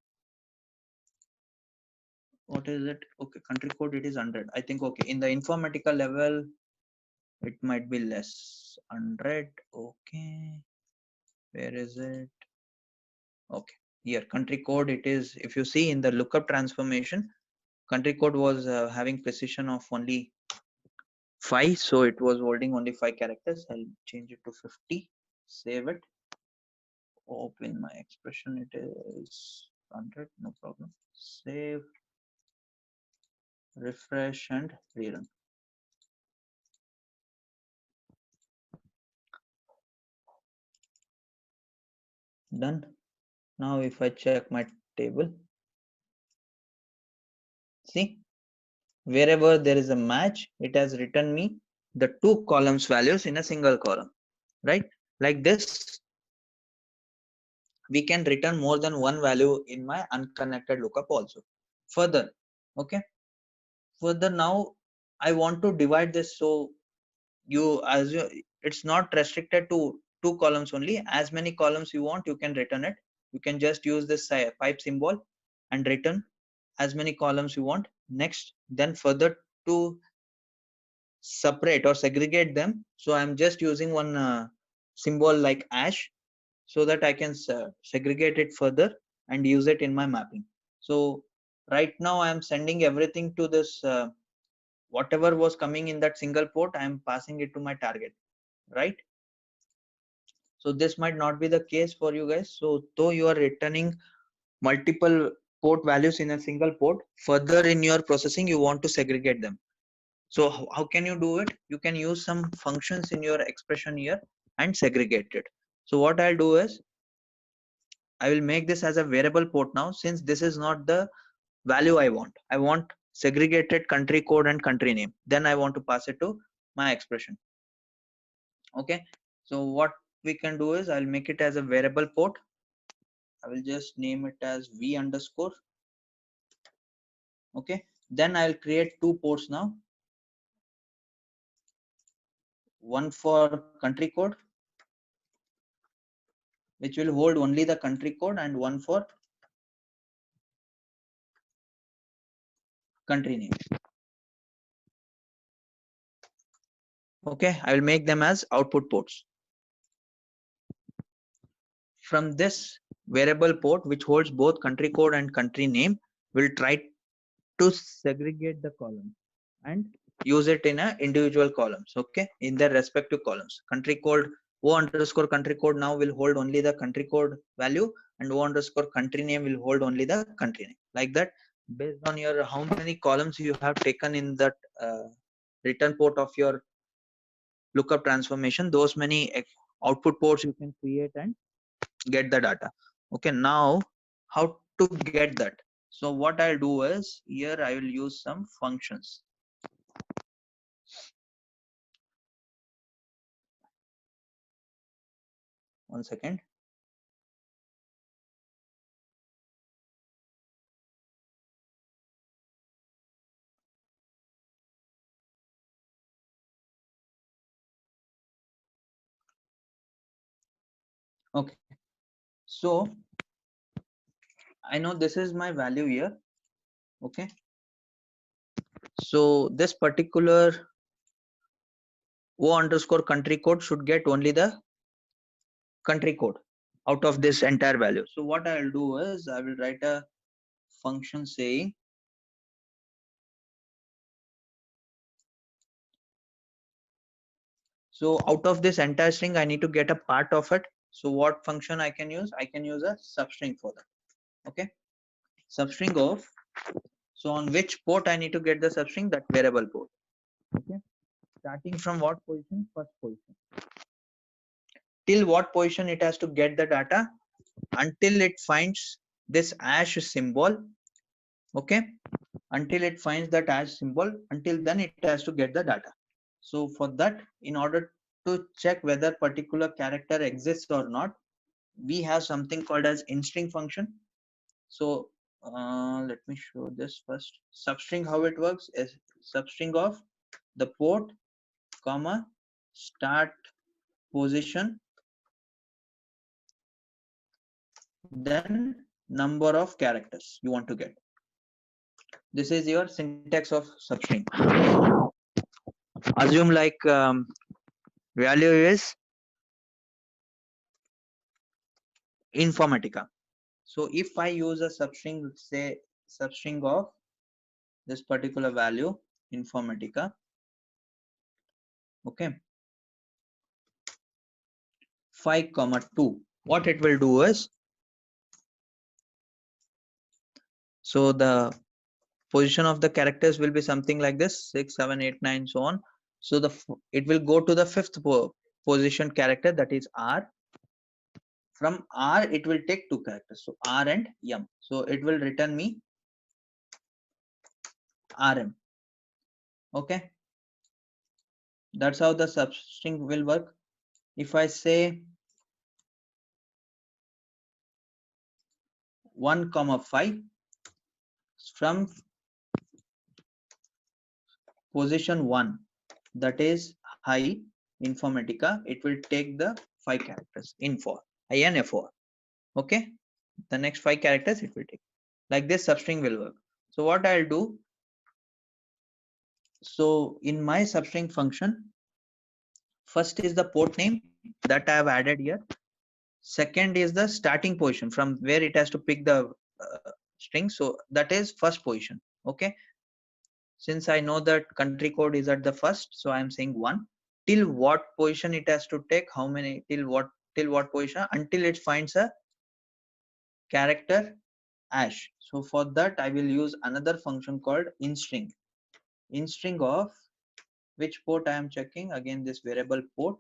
What is it? Okay, country code, it is 100. I think, okay, in the Informatica level, it might be less. 100. Okay, where is it? Okay, here country code, it is, if you see in the lookup transformation, country code was having precision of only 5, so it was holding only 5 characters. I'll change it to 50, save it, open my expression, it is 100, no problem, save, refresh and rerun. Done. Now if I check my table, see, wherever there is a match, it has written me the 2 columns values in a single column, right? Like this, we can return more than one value in my unconnected lookup also. Further, okay, further now I want to divide this, so it's not restricted to 2 columns only. As many columns you want, you can return it. You can just use this pipe symbol and return as many columns you want. Next, then further to separate or segregate them, so I'm just using one symbol like ash, so that I can segregate it further and use it in my mapping. So right now I am sending everything to this whatever was coming in that single port, I am passing it to my target, right? So this might not be the case for you guys. So though you are returning multiple port values in a single port, further in your processing you want to segregate them. So how can you do it? You can use some functions in your expression here and segregate it. So what I'll do is I will make this as a variable port now, since this is not the value I want. I want segregated country code and country name. Then I want to pass it to my expression. Okay. So what we can do is I'll make it as a variable port. I will just name it as v underscore. Okay. Then I'll create two ports now. One for country code, which will hold only the country code, and one for country name. Okay, I will make them as output ports. From this variable port, which holds both country code and country name, we'll try to segregate the columns and use it in a individual columns. Okay, in their respective columns. Country code O underscore country code now will hold only the country code value, and O underscore country name will hold only the country name. Like that, based on your how many columns you have taken in that return port of your lookup transformation, those many output ports you can create and get the data. Okay, now how to get that? So what I'll do is, here I will use some functions. One second. Okay, so I know this is my value here. Okay, so this particular O underscore country code should get only the country code out of this entire value. So what I'll do is, I will write a function saying so out of this entire string I need to get a part of it. So what function I can use? I can use a substring for that. Okay, substring of, so on which port I need to get the substring? That variable port. Okay, starting from what position? First position. Till what position it has to get the data? Until it finds this hash symbol. Okay, until it finds that hash symbol, until then it has to get the data. So for that, in order to check whether particular character exists or not, we have something called as instring function. So let me show this first. Substring, how it works is substring of the port comma start position, then number of characters you want to get. This is your syntax of substring. Assume like value is Informatica. So if I use a substring, say substring of this particular value Informatica, okay, 5,2, what it will do is, so the position of the characters will be something like this, 6, 7, 8, 9, so on. So it will go to the fifth position character, that is R. From R it will take two characters, so R and M. So it will return me RM. Okay, that's how the substring will work. If I say 1,5 from position 1, that is high Informatica, it will take the 5 characters info info. Okay, the next 5 characters it will take. Like this substring will work. So what I'll do, so in my substring function, first is the port name that I have added here. Second is the starting position from where it has to pick the string, so that is first position. Okay, since I know that country code is at the first, so I am saying 1. Till what position it has to take, how many, till what position? Until it finds a character hash. So for that I will use another function called instring. Instring of which port I am checking? Again this variable port.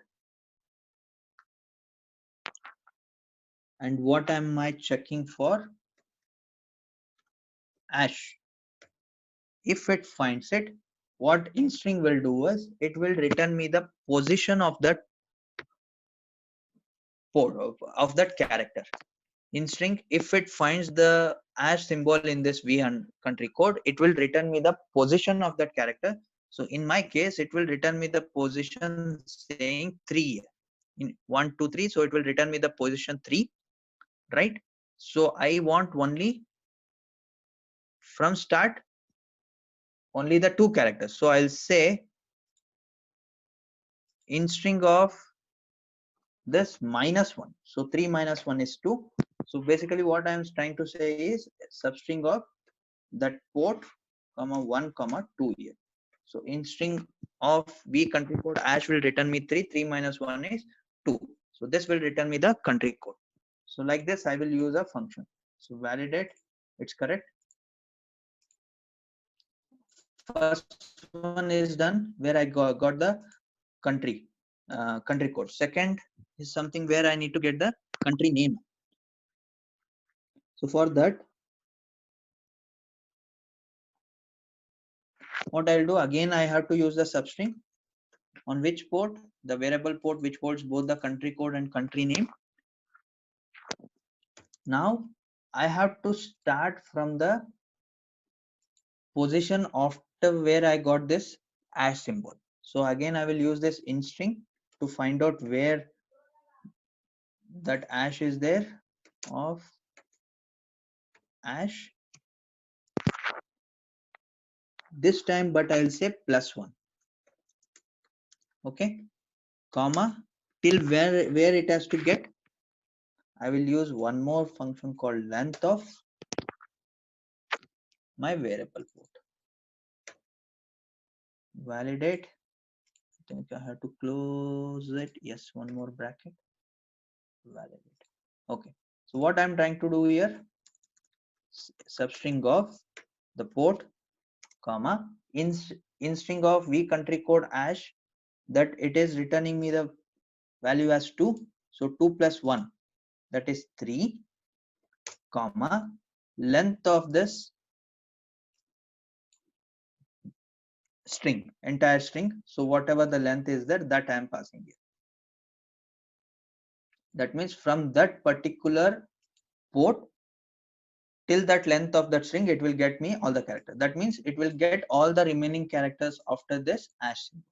And what am I checking for? Hash. If it finds it, what instring will do is, it will return me the position of that port of that character. in string, if it finds the hash symbol in this v country code, it will return me the position of that character. So in my case, it will return me the position saying 3 in 1 2 3. So it will return me the position 3, right? So I want only from start only the 2 characters. So I'll say in string of this -1. So 3 minus 1 is 2. So basically what I'm trying to say is substring of that port comma 1 comma 2 here. So in string of v country code hash will return me 3. 3 minus 1 is 2. So this will return me the country code. So like this I will use a function. So validate it's correct. First one is done where I got the country country code. Second is something where I need to get the country name. So for that, what I'll do again, I have to use the substring on which port, the variable port which holds both the country code and country name. Now I have to start from the position after where I got this hash symbol. So again, I will use this in string to find out where that hash is there of hash this time, but I'll say +1. Okay, comma till where it has to get. I will use one more function called length of my variable port. Validate. I think I have to close it. Yes, one more bracket. Validate. Okay. So what I'm trying to do here, substring of the port, comma in string of v country code hash that it is returning me the value as 2. So 2 plus 1 that is 3, comma length of this string, entire string. So whatever the length is there, that I am passing here. That means from that particular port till that length of that string, it will get me all the characters. That means it will get all the remaining characters after this hash symbol.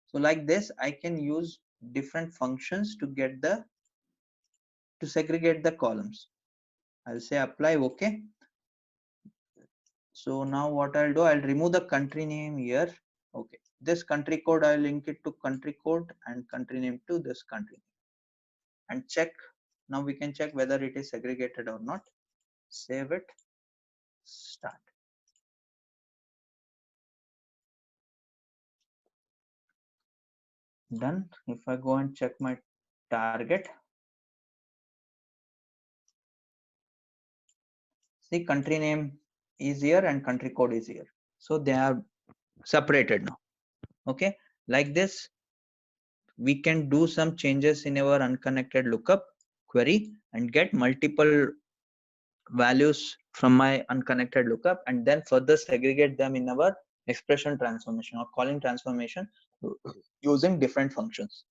So like this, I can use different functions to get the to segregate the columns. I'll say apply OK. So now what I'll do, I'll remove the country name here. Okay, this country code I'll link it to country code and country name to this country name and check. Now we can check whether it is segregated or not. Save it, start. Done. If I go and check my target, see country name is here and country code is here. So they are separated now. Okay, like this we can do some changes in our unconnected lookup query and get multiple values from my unconnected lookup and then further segregate them in our expression transformation or calling transformation using different functions.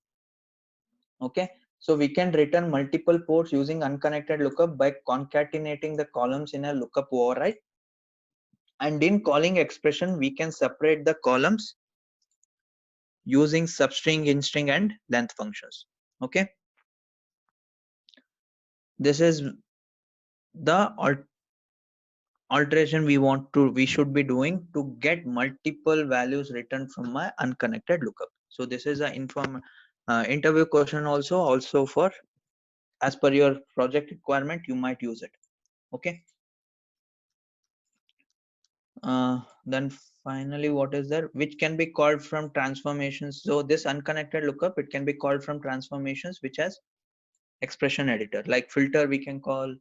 Okay, so we can return multiple ports using unconnected lookup by concatenating the columns in a lookup override, and in calling expression we can separate the columns using substring, in-string and length functions. Okay, this is the alteration we should be doing to get multiple values returned from my unconnected lookup. So this is an interview question also for as per your project requirement you might use it. Okay, then finally what is there which can be called from transformations. So this unconnected lookup, it can be called from transformations which has expression editor, like filter we can call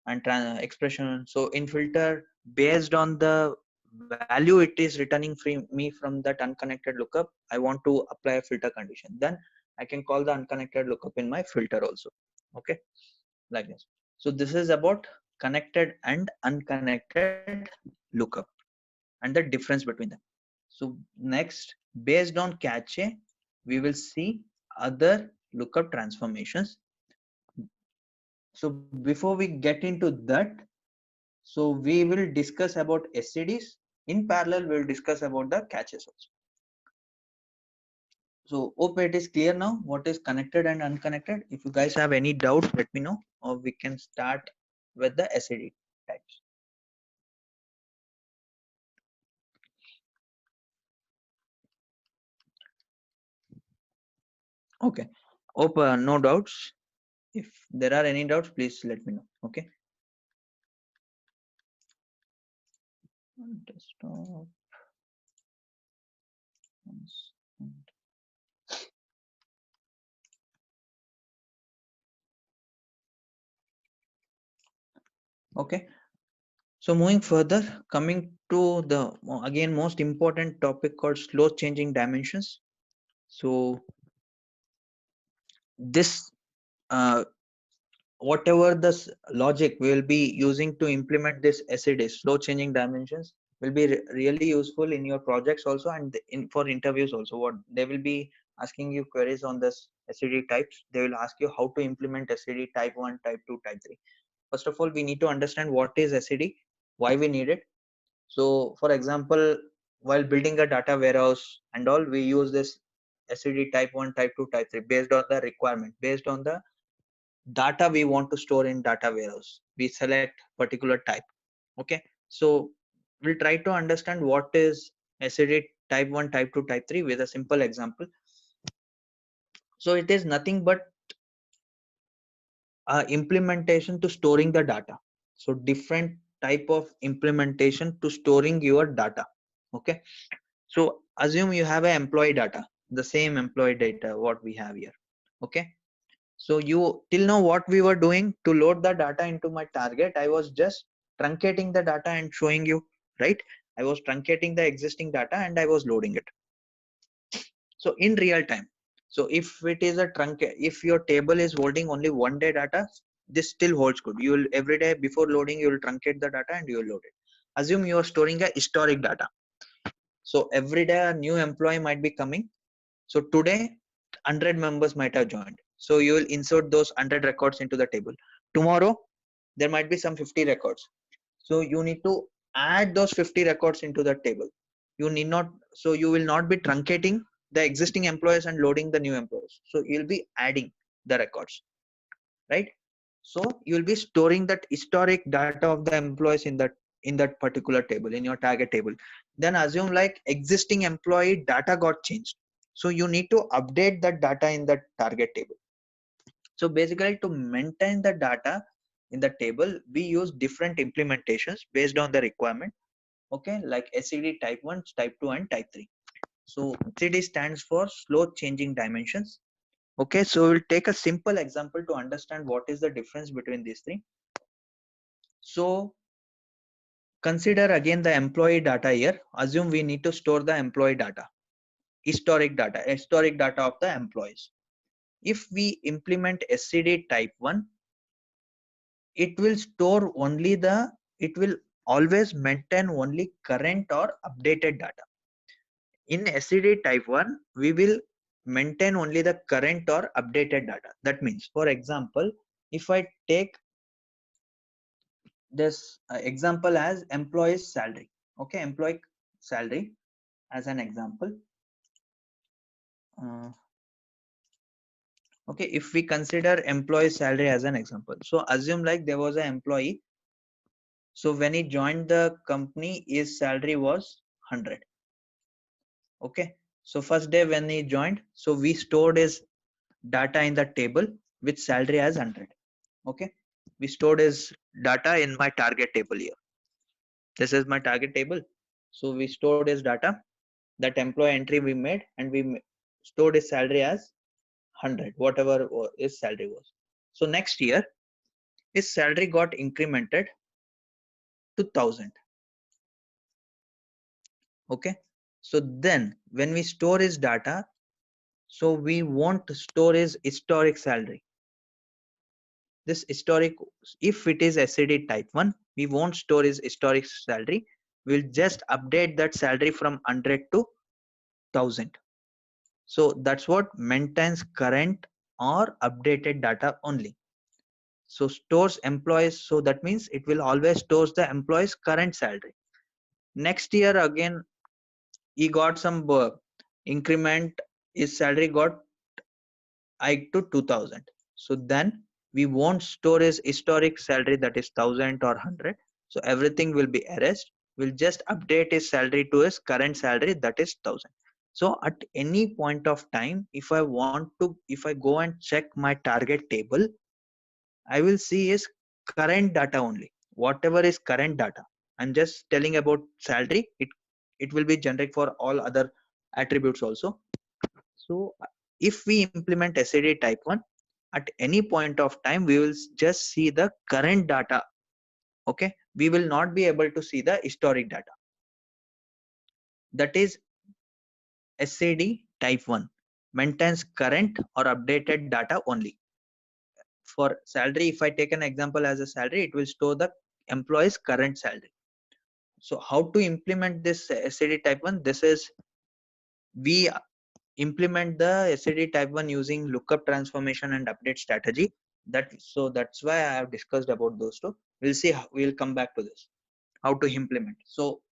and expression. So in filter, based on the value it is returning me from that unconnected lookup, I want to apply a filter condition, then I can call the unconnected lookup in my filter also. Okay, like this. So this is about connected and unconnected lookup and the difference between them. So next, based on cache, we will see other lookup transformations. So before we get into that, so we will discuss about SCDs. In parallel, we'll discuss about the caches also. So hope it is clear now what is connected and unconnected. If you guys have any doubt, let me know, or we can start with the SCD types. Okay. Hope no doubts. If there are any doubts, please let me know. Okay. Desktop. Okay. So moving further, coming to the again most important topic called slow changing dimensions. So this whatever the logic we will be using to implement this SCD, slow changing dimensions, will be really useful in your projects also, and in for interviews also. What they will be asking you queries on this SCD types. They will ask you how to implement SCD type 1, type 2, type 3. First of all, we need to understand what is SCD, why we need it. So for example, while building a data warehouse and all, we use this SCD type 1, type 2, type 3 based on the requirement, based on the data we want to store in data warehouse. We select particular type. Okay. So we'll try to understand what is SCD type 1, type 2, type 3 with a simple example. So it is nothing but implementation to storing the data. So different type of implementation to storing your data. Okay. So assume you have an employee data, the same employee data what we have here. Okay. So you till now what we were doing to load the data into my target, I was just truncating the data and showing you, right? I was truncating the existing data and I was loading it. So in real time. So if it is a if your table is holding only 1 day data, this still holds good. You will every day before loading, you will truncate the data and you will load it. Assume you are storing a historic data. So every day a new employee might be coming. So today 100 members might have joined. So you will insert those 100 records into the table. Tomorrow there might be some 50 records. So you need to add those 50 records into the table. You need not, so you will not be truncating the existing employees and loading the new employees. So you'll be adding the records, right? So you'll be storing that historic data of the employees in that particular table, in your target table. Then assume like existing employee data got changed. So you need to update that data in that target table. So basically to maintain the data in the table, we use different implementations based on the requirement. Okay, like SCD type 1, type 2, and type 3. So SCD stands for slow changing dimensions. Okay, so we'll take a simple example to understand what is the difference between these three. So consider again the employee data here. Assume we need to store the employee data, historic data of the employees. If we implement SCD type 1, it will store only it will always maintain only current or updated data. In SCD type 1, we will maintain only the current or updated data. That means, for example, if I take this example as employee's salary, okay, employee salary as an example. Okay, if we consider employee salary as an example, so assume like there was an employee. So when he joined the company, his salary was 100. Okay, so first day when he joined, so we stored his data in the table with salary as 100. Okay, we stored his data in my target table here. This is my target table. So we stored his data, that employee entry we made, and we stored his salary as 100, whatever his salary was. So next year his salary got incremented to 1000. Okay, so then when we store his data, so we won't store his historic salary. This historic, if it is SCD type 1, we won't store his historic salary. We'll just update that salary from 100 to 1000. So that's what maintains current or updated data only. So stores employees, so that means it will always stores the employee's current salary. Next year again he got some increment, his salary got hiked to 2000. So then we won't store his historic salary, that is 1000 or 100. So everything will be erased. We'll just update his salary to his current salary, that is 1000. So at any point of time, if I go and check my target table, I will see his current data only. Whatever is current data. I'm just telling about salary. It will be generic for all other attributes also. So if we implement SAD type 1, at any point of time, we will just see the current data. Okay. We will not be able to see the historic data. That is SAD type 1 maintains current or updated data only. For salary, if I take an example as a salary, it will store the employee's current salary. So how to implement this SAD type 1? This is, we implement the SAD type 1 using lookup transformation and update strategy. That's why I have discussed about those two. We'll see how, we'll come back to this, how to implement. So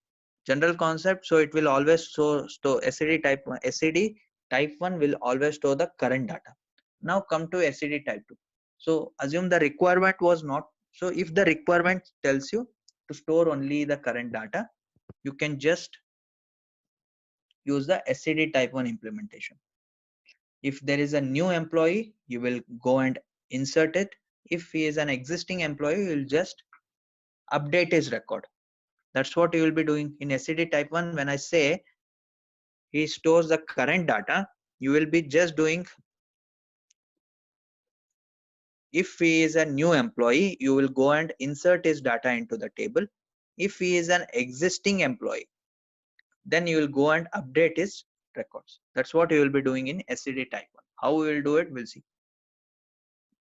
general concept, so it will always store SAD type 1. SAD type 1 will always store the current data. Now come to SAD type 2. So assume the requirement was not, so if the requirement tells you to store only the current data, you can just use the SAD type 1 implementation. If there is a new employee, you will go and insert it. If he is an existing employee, you will just update his record. That's what you will be doing in SAD type 1. When I say he stores the current data, you will be just doing, if he is a new employee, you will go and insert his data into the table. If he is an existing employee, then you will go and update his records. That's what you will be doing in SAD type 1. How we will do it, we'll see.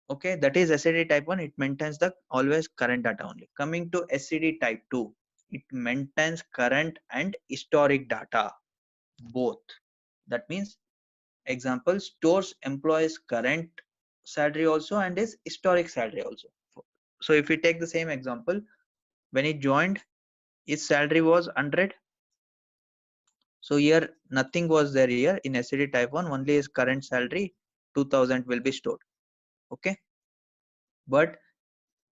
Okay, that is SAD type 1. It maintains the always current data only. Coming to SAD type 2, it maintains current and historic data both. That means, example, stores employees current salary also and his historic salary also. So if we take the same example, when he joined, his salary was 100. So here nothing was there here in SAD type 1, only his current salary 2000 will be stored. Okay, but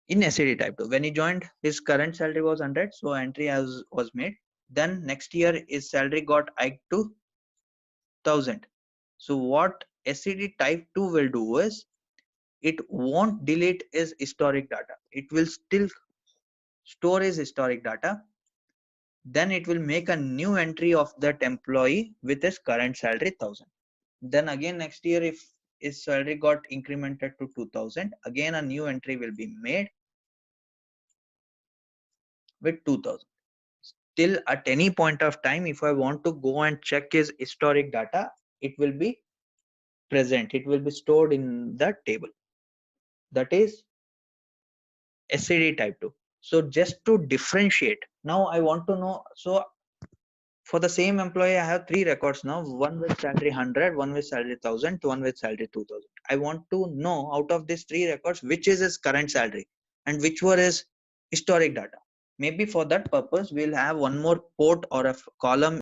in SAD type 2, when he joined, his current salary was 100, so entry was made. Then next year his salary got hiked to 1000. So what SAD type 2 will do is, it won't delete his historic data. It will still store his historic data. Then it will make a new entry of that employee with his current salary 1000. Then again next year, if his salary got incremented to 2000, again a new entry will be made with 2000. Still at any point of time, if I want to go and check his historic data, it will be present. It will be stored in the table. That is SAD type 2. So just to differentiate, now I want to know, so for the same employee, I have three records now, one with salary 100, one with salary 1000, one with salary 2000. I want to know out of these three records, which is his current salary and which were his historic data. Maybe for that purpose, we'll have one more port or a column